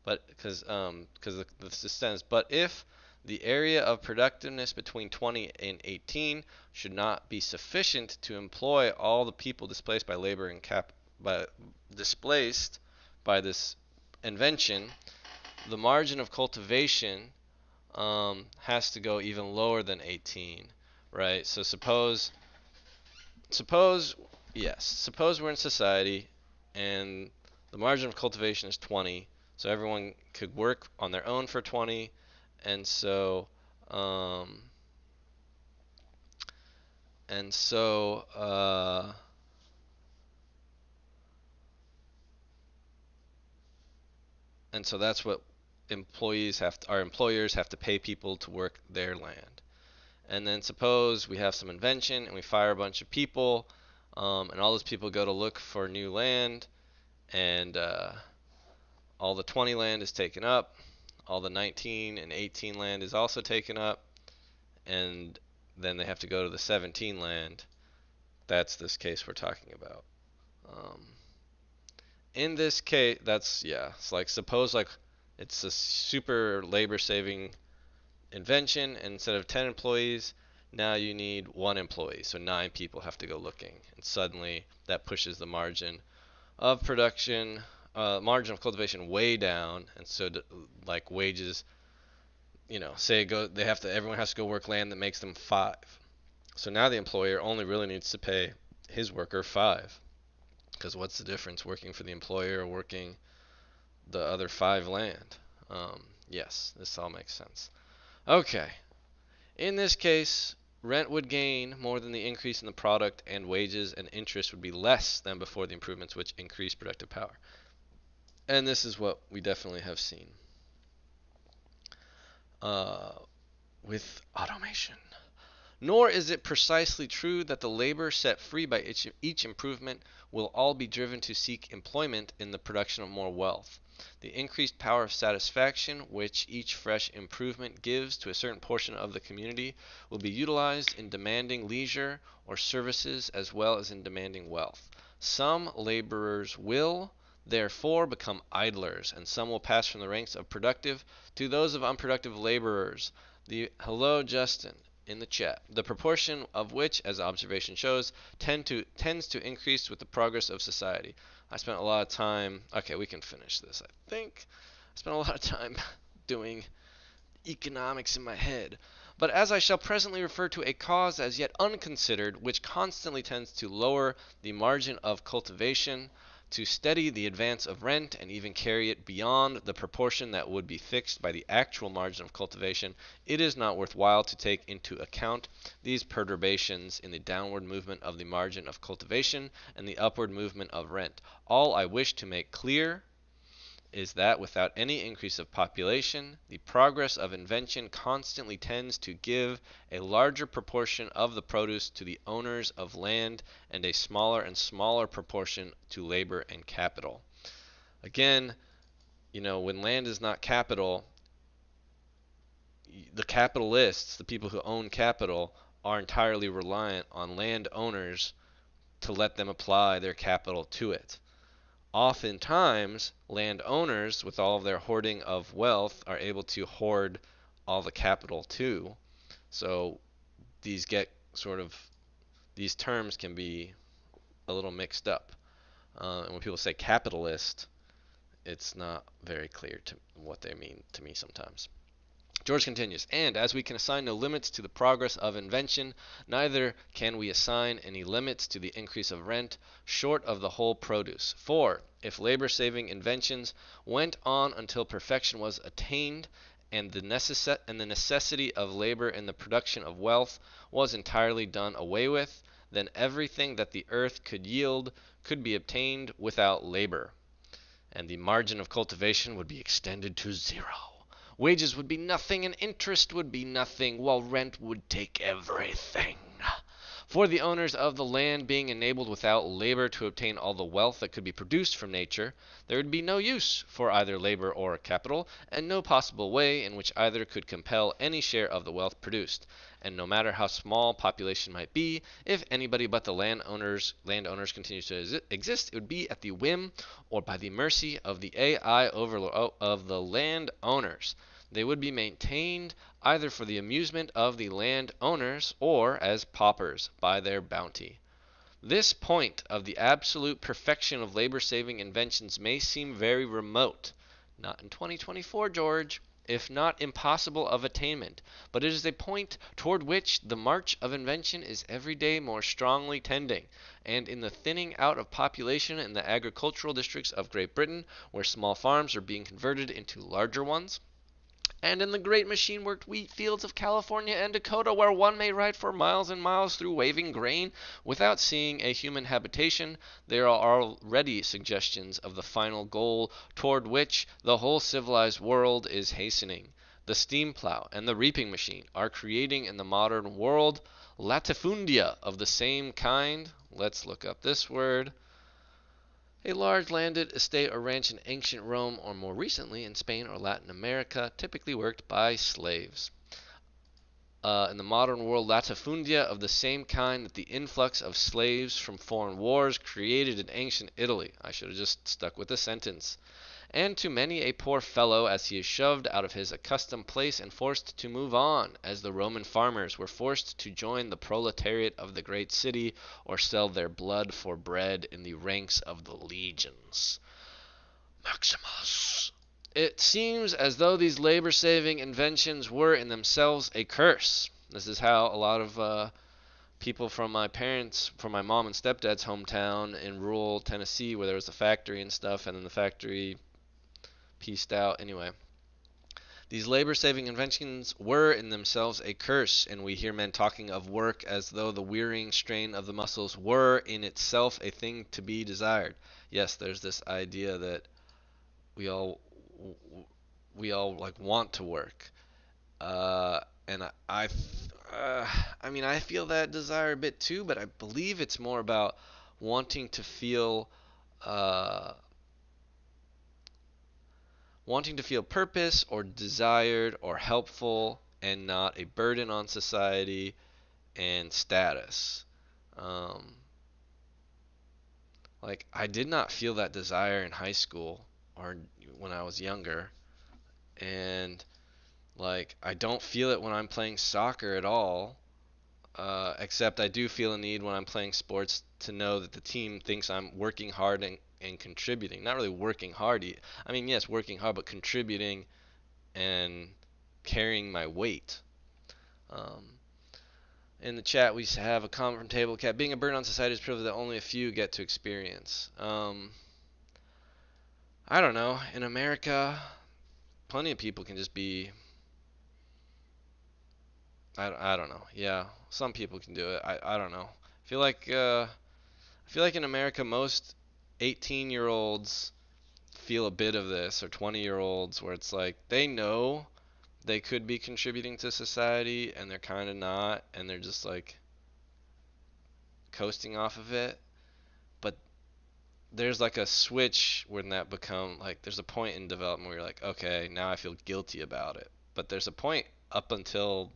but because the sentence, but if the area of productiveness between 20 and 18 should not be sufficient to employ all the people displaced by labor and displaced by this invention, the margin of cultivation has to go even lower than 18, right? So suppose, yes, suppose we're in society and the margin of cultivation is 20, so everyone could work on their own for 20, and so, um, and so, uh, and so that's what our employers have to pay people to work their land. And then suppose we have some invention and we fire a bunch of people, and all those people go to look for new land, and all the 20 land is taken up, all the 19 and 18 land is also taken up, and then they have to go to the 17 land. That's this case we're talking about. Um, in this case, yeah. It's like suppose like it's a super labor saving invention, and instead of 10 employees, now you need one employee. So 9 people have to go looking, and suddenly that pushes the margin of production, margin of cultivation way down, and so like wages, say everyone has to go work land that makes them 5. So now the employer only really needs to pay his worker 5, because what's the difference working for the employer or working the other 5 land? Yes, this all makes sense. Okay, in this case, rent would gain more than the increase in the product, and wages and interest would be less than before the improvements which increase productive power. And this is what we definitely have seen uh, with automation. Nor is it precisely true that the labor set free by each improvement will all be driven to seek employment in the production of more wealth. The increased power of satisfaction which each fresh improvement gives to a certain portion of the community will be utilized in demanding leisure or services as well as in demanding wealth. Some laborers will, therefore, become idlers, and some will pass from the ranks of productive to those of unproductive laborers. Hello, Justin, in the chat, the proportion of which, as observation shows, tends to increase with the progress of society. I spent a lot of time. Okay, we can finish this. I think I spent a lot of time doing economics in my head. But as I shall presently refer to a cause as yet unconsidered, which constantly tends to lower the margin of cultivation, to steady the advance of rent, and even carry it beyond the proportion that would be fixed by the actual margin of cultivation, it is not worth while to take into account these perturbations in the downward movement of the margin of cultivation and the upward movement of rent. All I wish to make clear is that without any increase of population, the progress of invention constantly tends to give a larger proportion of the produce to the owners of land and a smaller and smaller proportion to labor and capital. Again, when land is not capital, the capitalists, the people who own capital, are entirely reliant on landowners to let them apply their capital to it. Oftentimes, landowners, with all of their hoarding of wealth, are able to hoard all the capital too. So these these terms can be a little mixed up. And when people say capitalist, it's not very clear to what they mean to me sometimes. George continues, and as we can assign no limits to the progress of invention, neither can we assign any limits to the increase of rent, short of the whole produce. For, if labor-saving inventions went on until perfection was attained, and the necessity of labor in the production of wealth was entirely done away with, then everything that the earth could yield could be obtained without labor, and the margin of cultivation would be extended to 0. Wages would be nothing, and interest would be nothing, while rent would take everything. For the owners of the land being enabled without labor to obtain all the wealth that could be produced from nature, there would be no use for either labor or capital, and no possible way in which either could compel any share of the wealth produced. And no matter how small population might be, if anybody but the landowners continues to exist, it would be at the whim or by the mercy of the AI overlord of the landowners. They would be maintained either for the amusement of the landowners or as paupers by their bounty. This point of the absolute perfection of labor-saving inventions may seem very remote. Not in 2024, George. If not impossible of attainment, but it is a point toward which the march of invention is every day more strongly tending, and in the thinning out of population in the agricultural districts of Great Britain, where small farms are being converted into larger ones, and in the great machine worked wheat fields of California and Dakota, where one may ride for miles and miles through waving grain without seeing a human habitation, there are already suggestions of the final goal toward which the whole civilized world is hastening. The steam plow and the reaping machine are creating in the modern world latifundia of the same kind. Let's look up this word. A large landed estate or ranch in ancient Rome, or more recently in Spain or Latin America, typically worked by slaves. In the modern world, latifundia of the same kind that the influx of slaves from foreign wars created in ancient Italy. I should have just stuck with the sentence. And to many a poor fellow as he is shoved out of his accustomed place and forced to move on, as the Roman farmers were forced to join the proletariat of the great city or sell their blood for bread in the ranks of the legions. Maximus. It seems as though these labor-saving inventions were in themselves a curse. This is how a lot of people from my mom and stepdad's hometown in rural Tennessee, where there was a factory and stuff, and then the factory pieced out. Anyway, these labor-saving inventions were in themselves a curse, and we hear men talking of work as though the wearying strain of the muscles were in itself a thing to be desired. Yes, there's this idea that we all like want to work, and I mean I feel that desire a bit too, but I believe it's more about wanting to feel uh, purpose or desired or helpful and not a burden on society and status. Um, like I did not feel that desire in high school or when I was younger, and like I don't feel it when I'm playing soccer at all. Except I do feel a need when I'm playing sports to know that the team thinks I'm working hard and contributing. Not really working hard. I mean, yes, working hard, but contributing and carrying my weight. Um, in the chat, we have a comment from Table Cat. Being a burden on society is a privilege that only a few get to experience. I don't know. In America, plenty of people can just be. I don't know. Yeah, some people can do it. I don't know. I feel like in America, most 18-year-olds feel a bit of this, or 20-year-olds, where it's like they know they could be contributing to society and they're kind of not, and they're just like coasting off of it. But there's like a switch when that become like there's a point in development where you're like, okay, now I feel guilty about it. But there's a point up until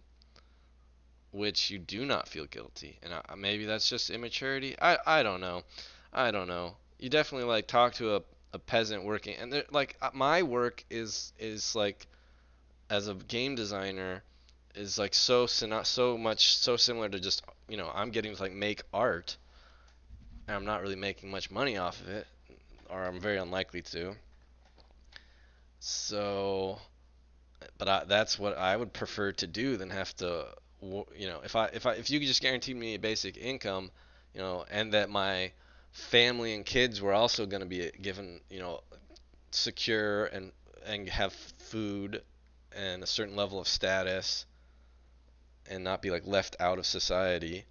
which you do not feel guilty, and maybe that's just immaturity. I don't know. I don't know. You definitely like talk to a peasant working, and like my work is like as a game designer is like so much so similar to just I'm getting to like make art, and I'm not really making much money off of it, or I'm very unlikely to. So, but that's what I would prefer to do than have to, if you could just guarantee me a basic income, and that my family and kids were also going to be given, secure and have food and a certain level of status and not be like left out of society,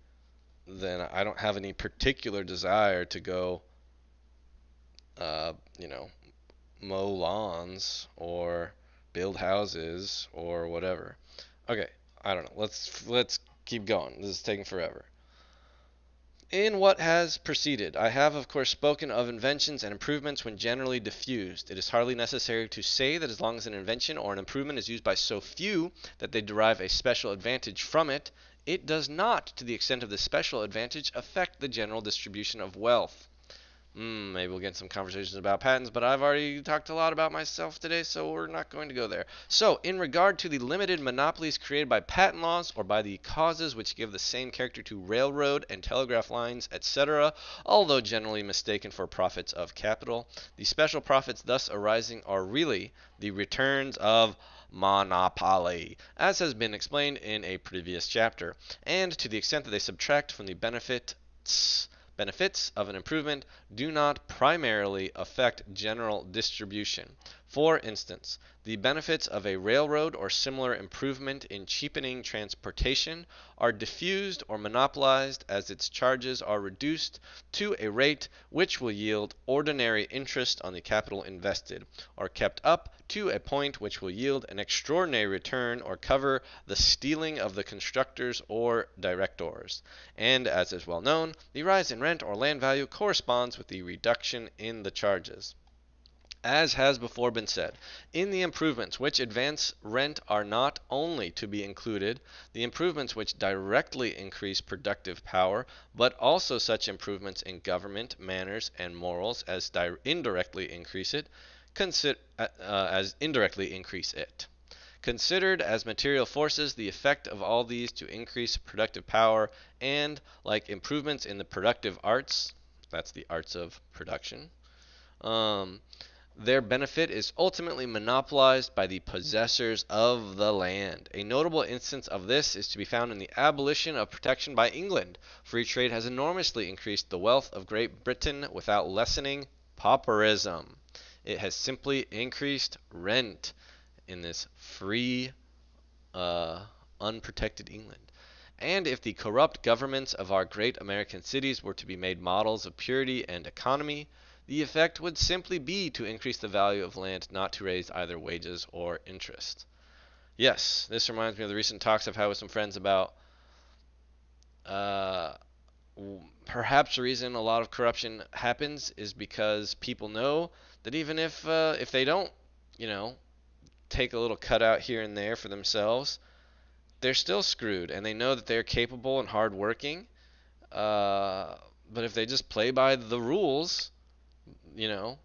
then I don't have any particular desire to go, uh, you know, mow lawns or build houses or whatever. Okay, I don't know. Let's keep going. This is taking forever. In what has preceded, I have of course spoken of inventions and improvements when generally diffused. It is hardly necessary to say that as long as an invention or an improvement is used by so few that they derive a special advantage from it, it does not, to the extent of this special advantage, affect the general distribution of wealth. Maybe we'll get some conversations about patents, but I've already talked a lot about myself today, so we're not going to go there. So, in regard to the limited monopolies created by patent laws or by the causes which give the same character to railroad and telegraph lines, etc., although generally mistaken for profits of capital, the special profits thus arising are really the returns of monopoly, as has been explained in a previous chapter, and to the extent that they subtract from the benefits of an improvement do not primarily affect general distribution. For instance, the benefits of a railroad or similar improvement in cheapening transportation are diffused or monopolized as its charges are reduced to a rate which will yield ordinary interest on the capital invested, or kept up to a point which will yield an extraordinary return or cover the stealing of the constructors or directors. And, as is well known, the rise in rent or land value corresponds with the reduction in the charges. As has before been said, in the improvements which advance rent are not only to be included the improvements which directly increase productive power, but also such improvements in government, manners, and morals as indirectly increase it. Considered as material forces, the effect of all these to increase productive power and, like improvements in the productive arts, that's the arts of production, um, their benefit is ultimately monopolized by the possessors of the land. A notable instance of this is to be found in the abolition of protection by England. Free trade has enormously increased the wealth of Great Britain without lessening pauperism. It has simply increased rent in this free, unprotected England. And if the corrupt governments of our great American cities were to be made models of purity and economy, the effect would simply be to increase the value of land, not to raise either wages or interest. Yes, this reminds me of the recent talks I've had with some friends about uh, perhaps the reason a lot of corruption happens is because people know that even if they don't, you know, take a little cutout here and there for themselves, they're still screwed, and they know that they're capable and hardworking. But if they just play by the rules, you know,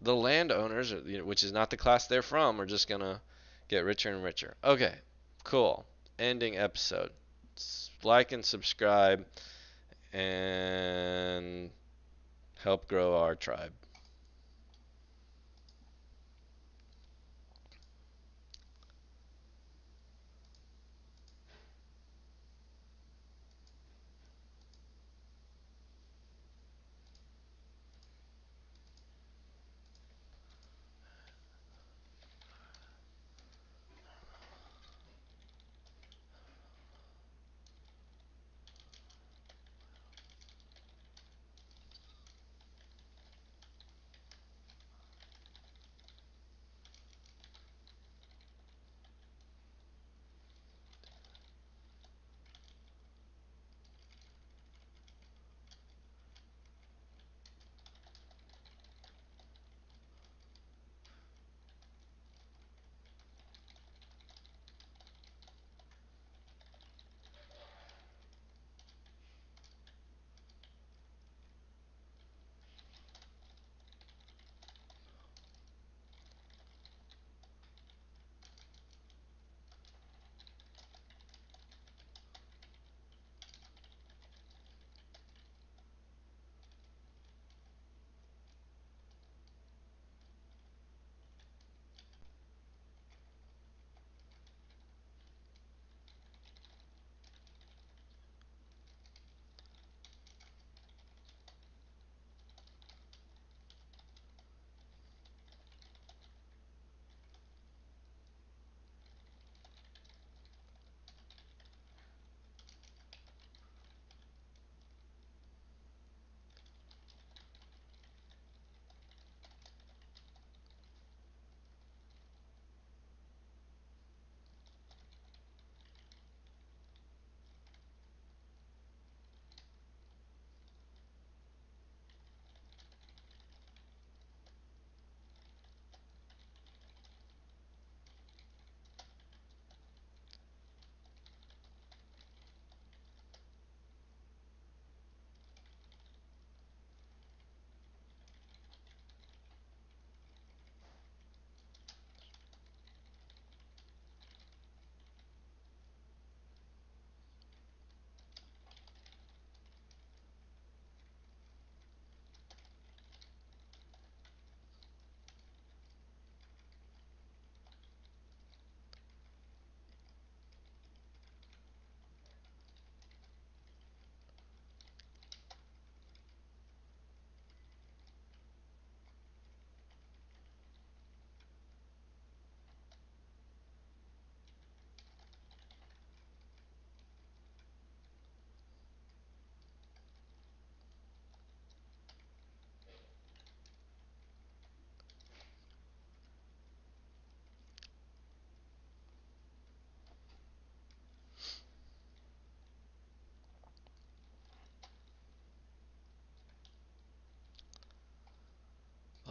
the landowners, which is not the class they're from, are just gonna get richer and richer. Okay, cool. Ending episode. Like and subscribe and help grow our tribe.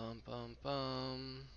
Bum bum bum.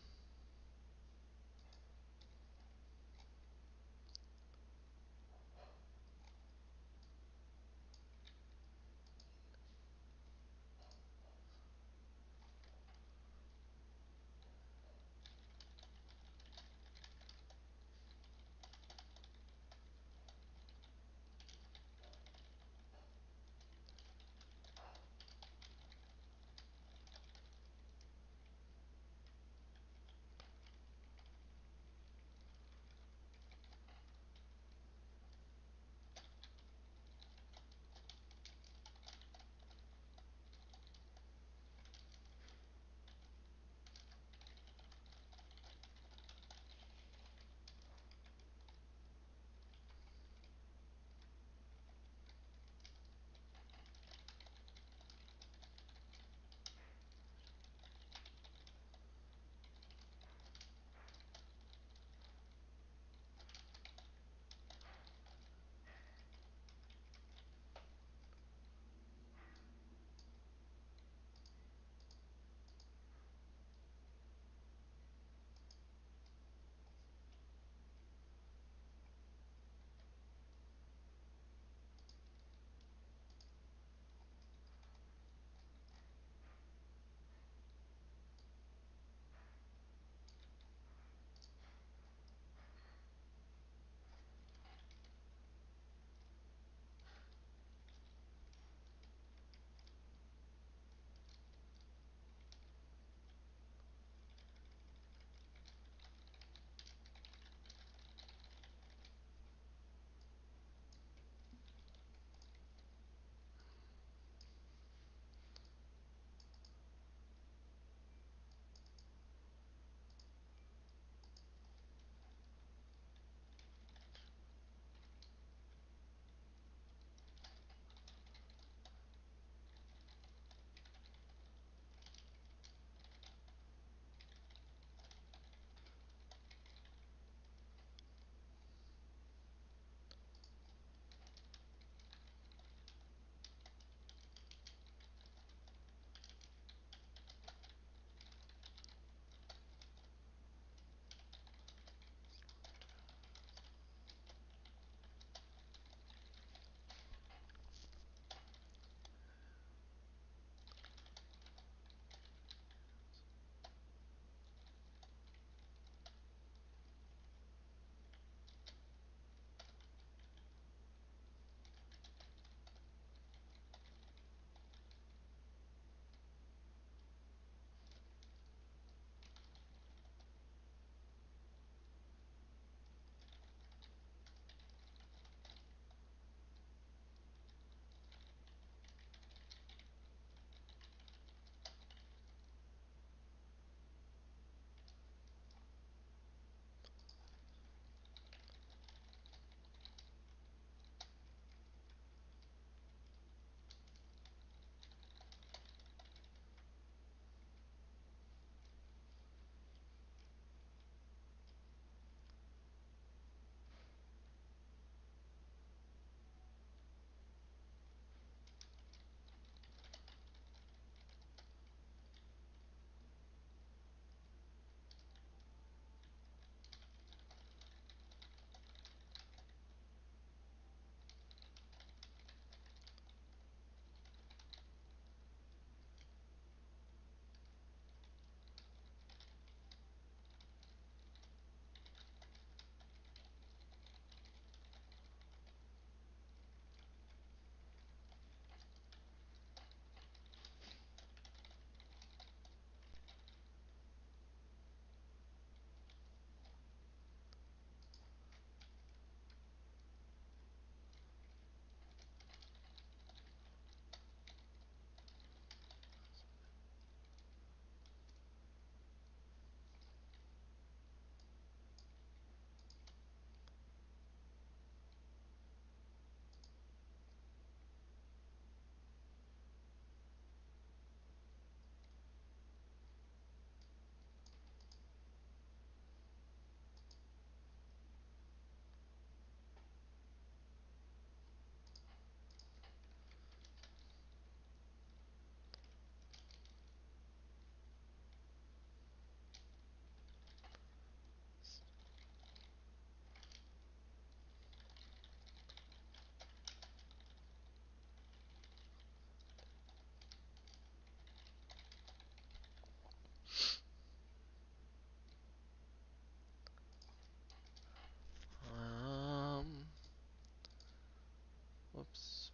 Whoops.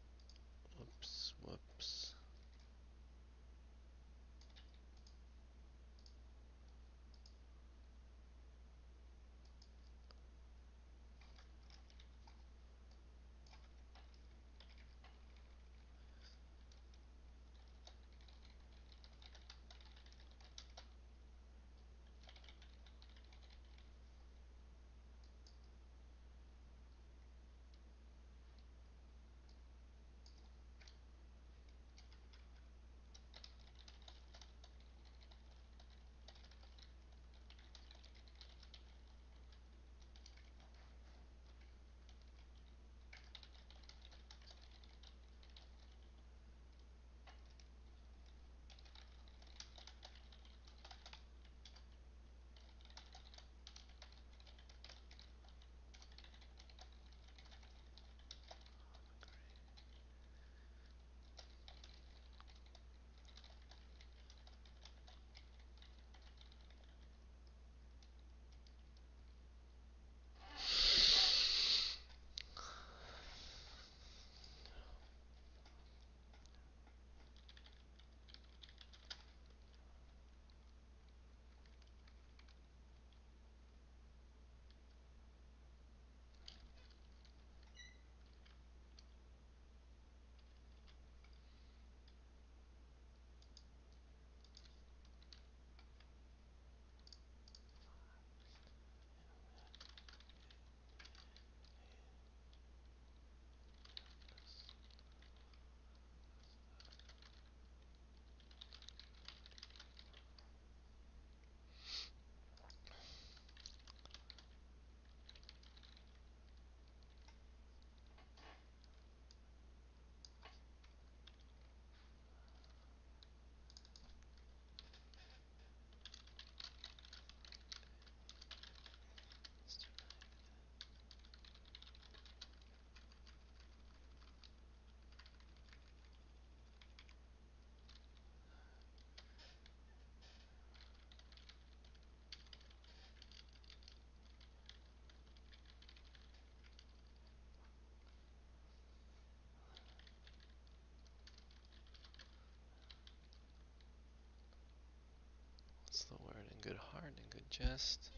Whoops. Whoops. What's the word? In good heart, in good jest.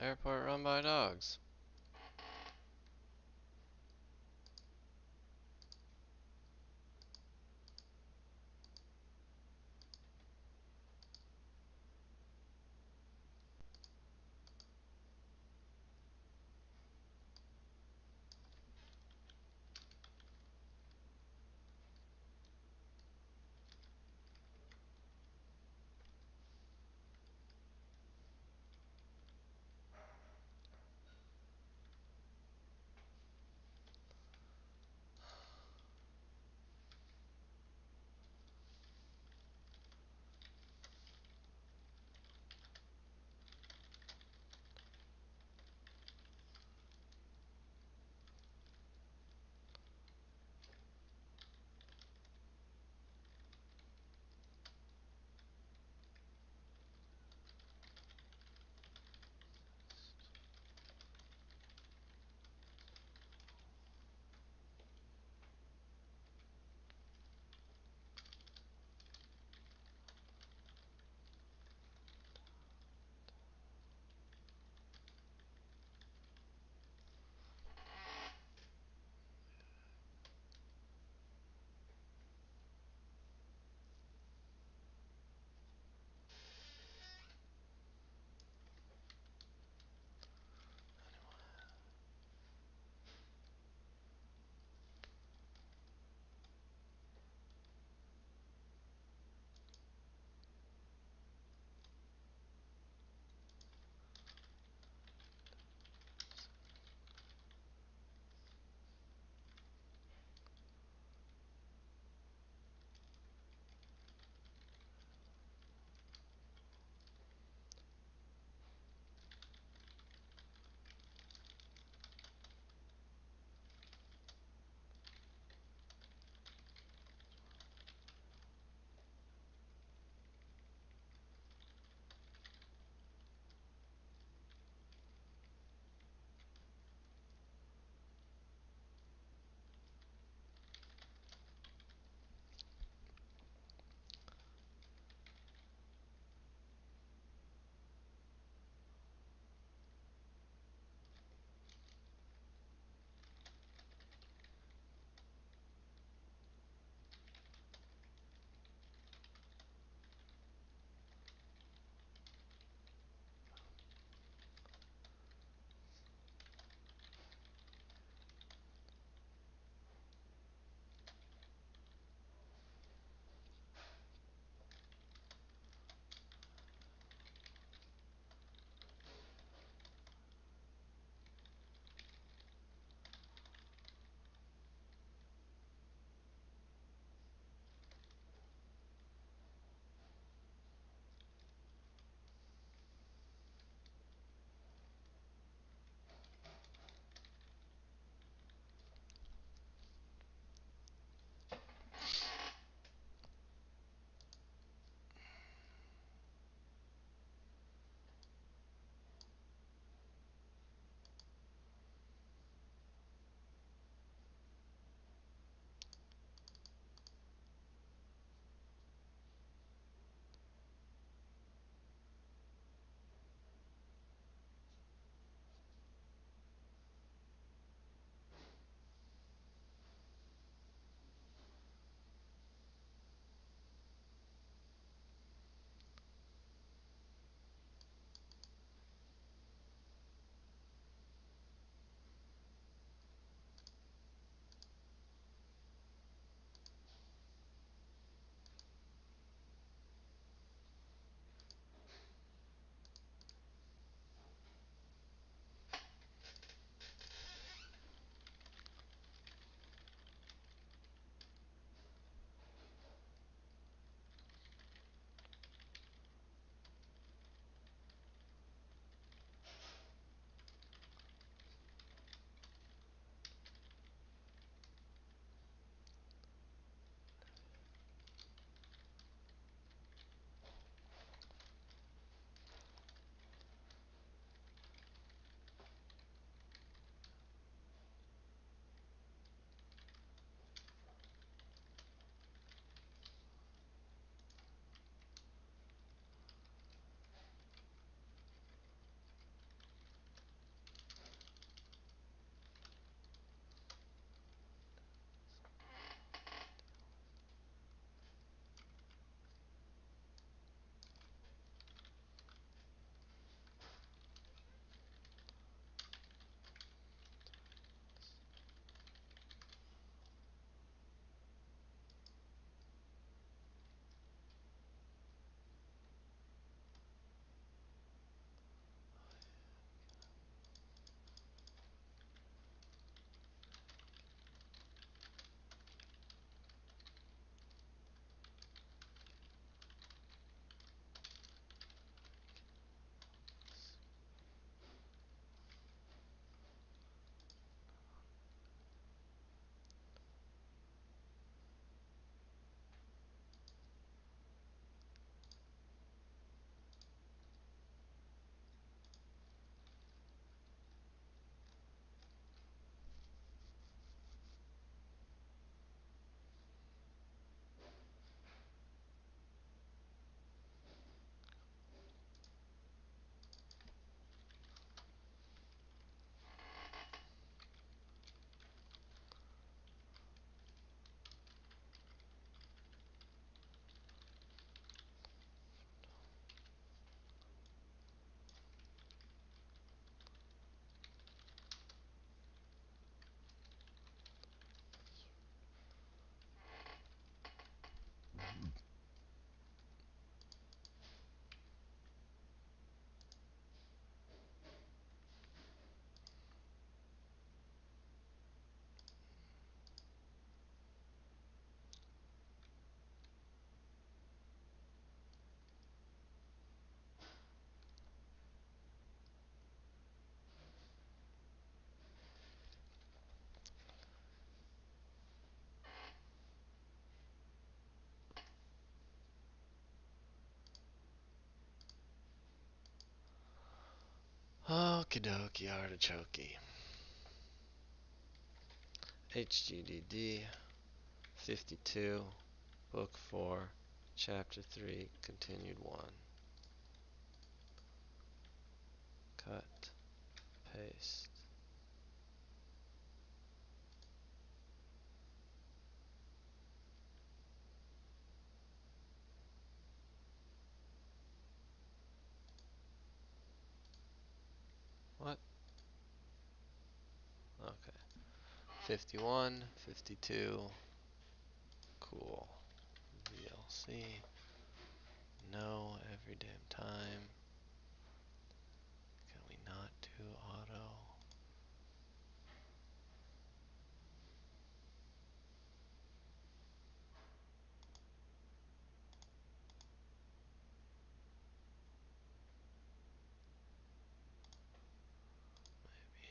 Airport run by dogs. Okie dokie artichoke. HGDD 52, Book 4, Chapter 3, Continued 1. Cut, paste. What? Okay. 51, 52. Cool. VLC. No, every damn time. Can we not do auto? Maybe.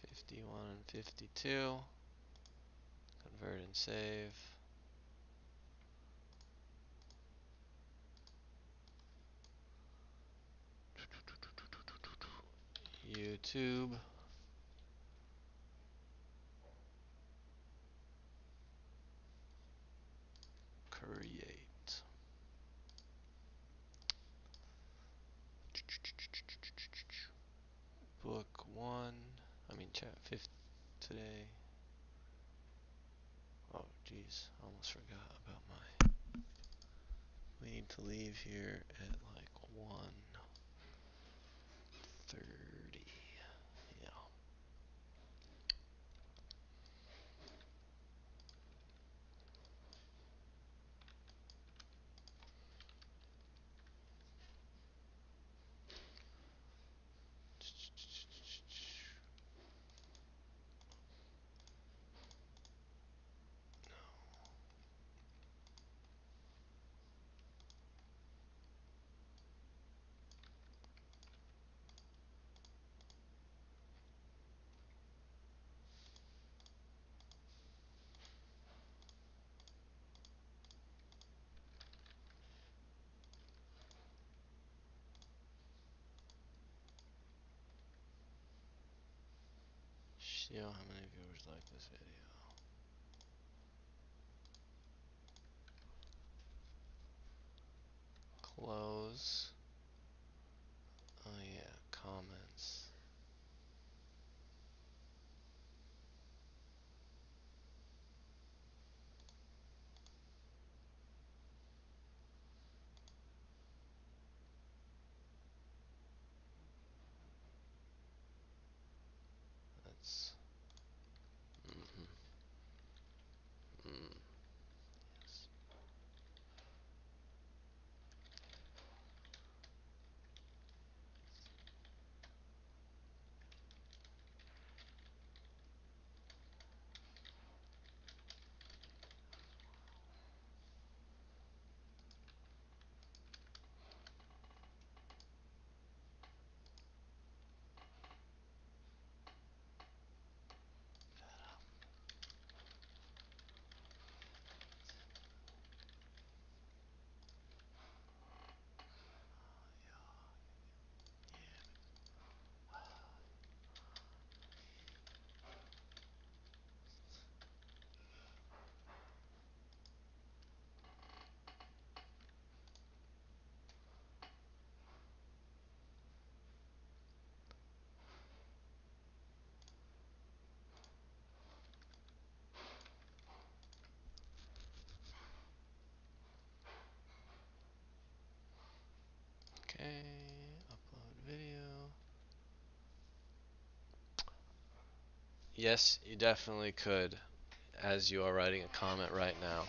51 and 52. Convert and save. YouTube. Create. Book 1. I mean, chat 5th today. Oh, jeez. I almost forgot about my. We need to leave here at like 1:30. Yeah. See how many viewers like this video. Close. Oh yeah, comments. That's. Mm-hmm. Mm. Yes. Okay, upload video. Yes, you definitely could, as you are writing a comment right now.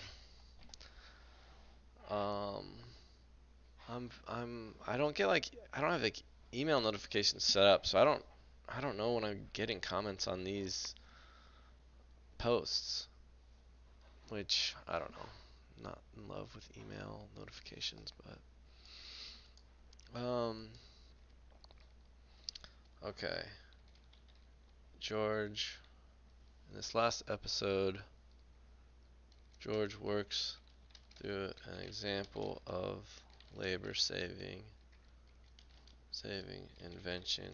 I don't get like, I don't have like email notifications set up, so I don't know when I'm getting comments on these posts, which I don't know. I'm not in love with email notifications, but okay. George, in this last episode, George works through an example of labor saving saving invention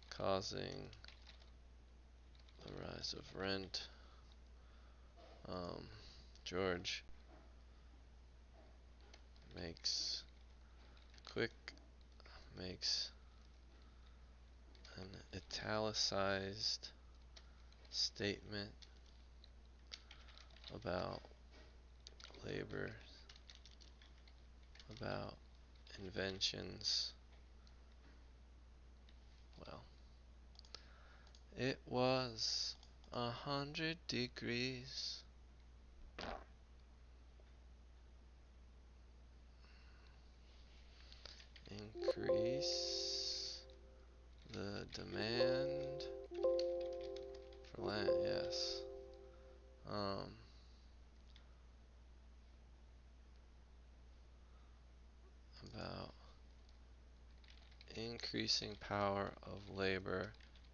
causing the rise of rent. George makes makes an italicized statement about labor, about inventions. Well, it was 100 degrees. Increase the demand for land, yes. About increasing power of labor,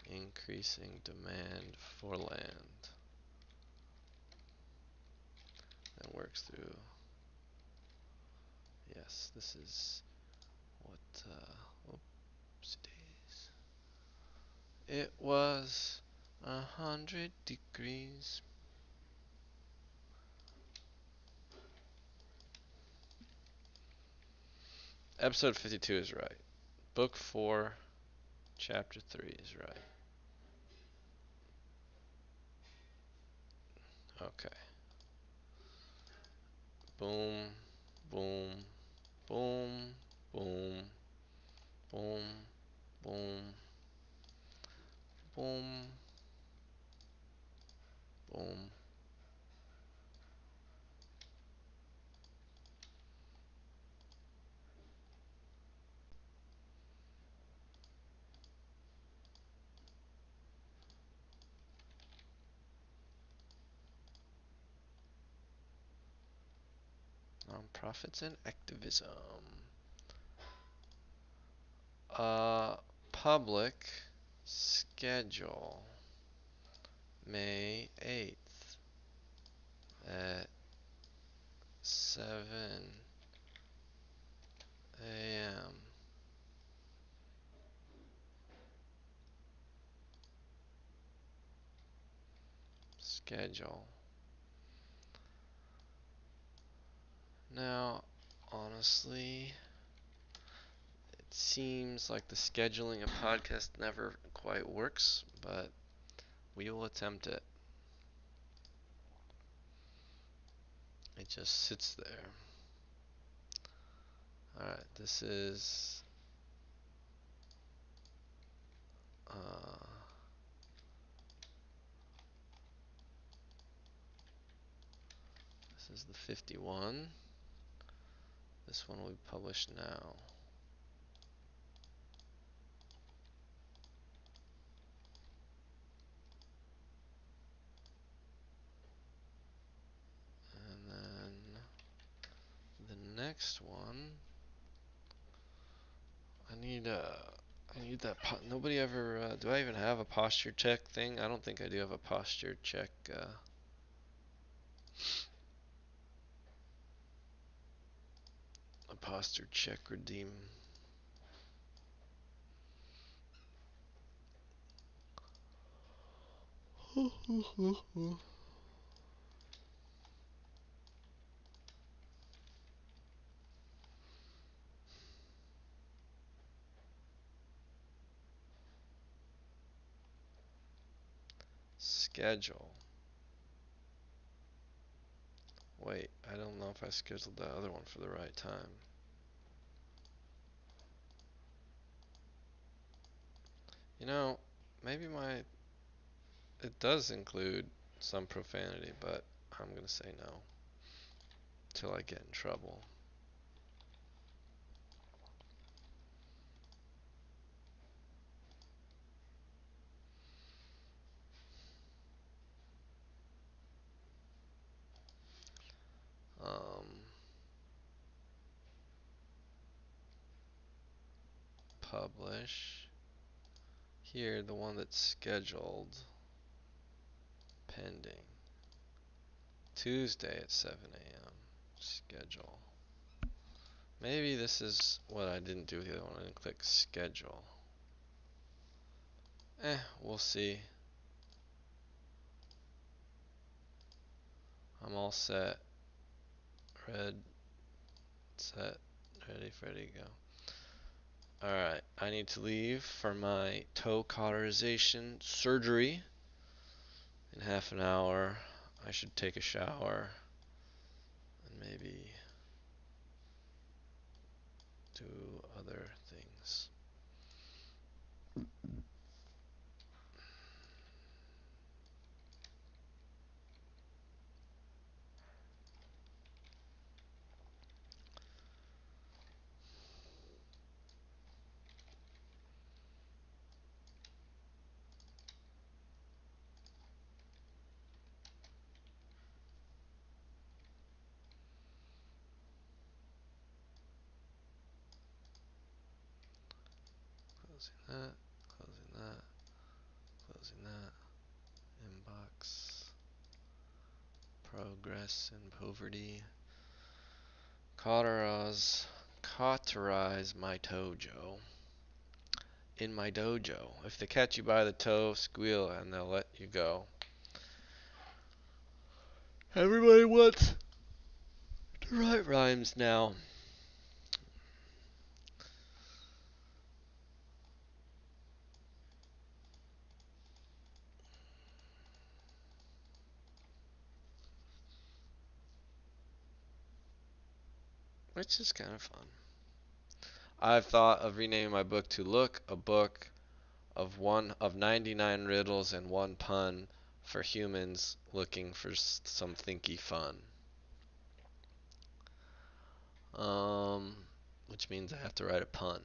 increasing demand for land. That works through. Yes, this is what, oops days. It was 100 degrees. Episode 52 is right. Book 4, Chapter 3 is right. Okay. Boom, boom, boom, boom, boom, boom, boom, boom. Nonprofits and activism. Public schedule. May 8th at 7 a.m. Schedule. Now, honestly, it seems like the scheduling of podcast never quite works, but we will attempt it. It just sits there. Alright, this is the 51. This one will be published now. And then the next one, I need that. Nobody ever. Do I even have a posture check thing? I don't think I do have a posture check. A posture check redeem. Schedule. Wait, I don't know if I scheduled that other one for the right time. You know, maybe it does include some profanity, but I'm gonna say no till I get in trouble. Publish. Here, the one that's scheduled. Pending. Tuesday at 7 a.m. Schedule. Maybe this is what I didn't do with the other one. I didn't click schedule. We'll see. I'm all set. Red, set, ready, ready to go. Alright, I need to leave for my toe cauterization surgery in half an hour. I should take a shower and maybe do other things. Closing that, closing that, closing that. Inbox. Progress and poverty. Cauterize my tojo. In my dojo. If they catch you by the toe, squeal and they'll let you go. Everybody wants to write rhymes now. Which is kind of fun. I've thought of renaming my book to Look, a book of 99 riddles and one pun for humans looking for some thinky fun. Which means I have to write a pun.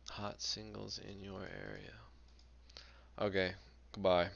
Hot singles in your area. Okay, goodbye.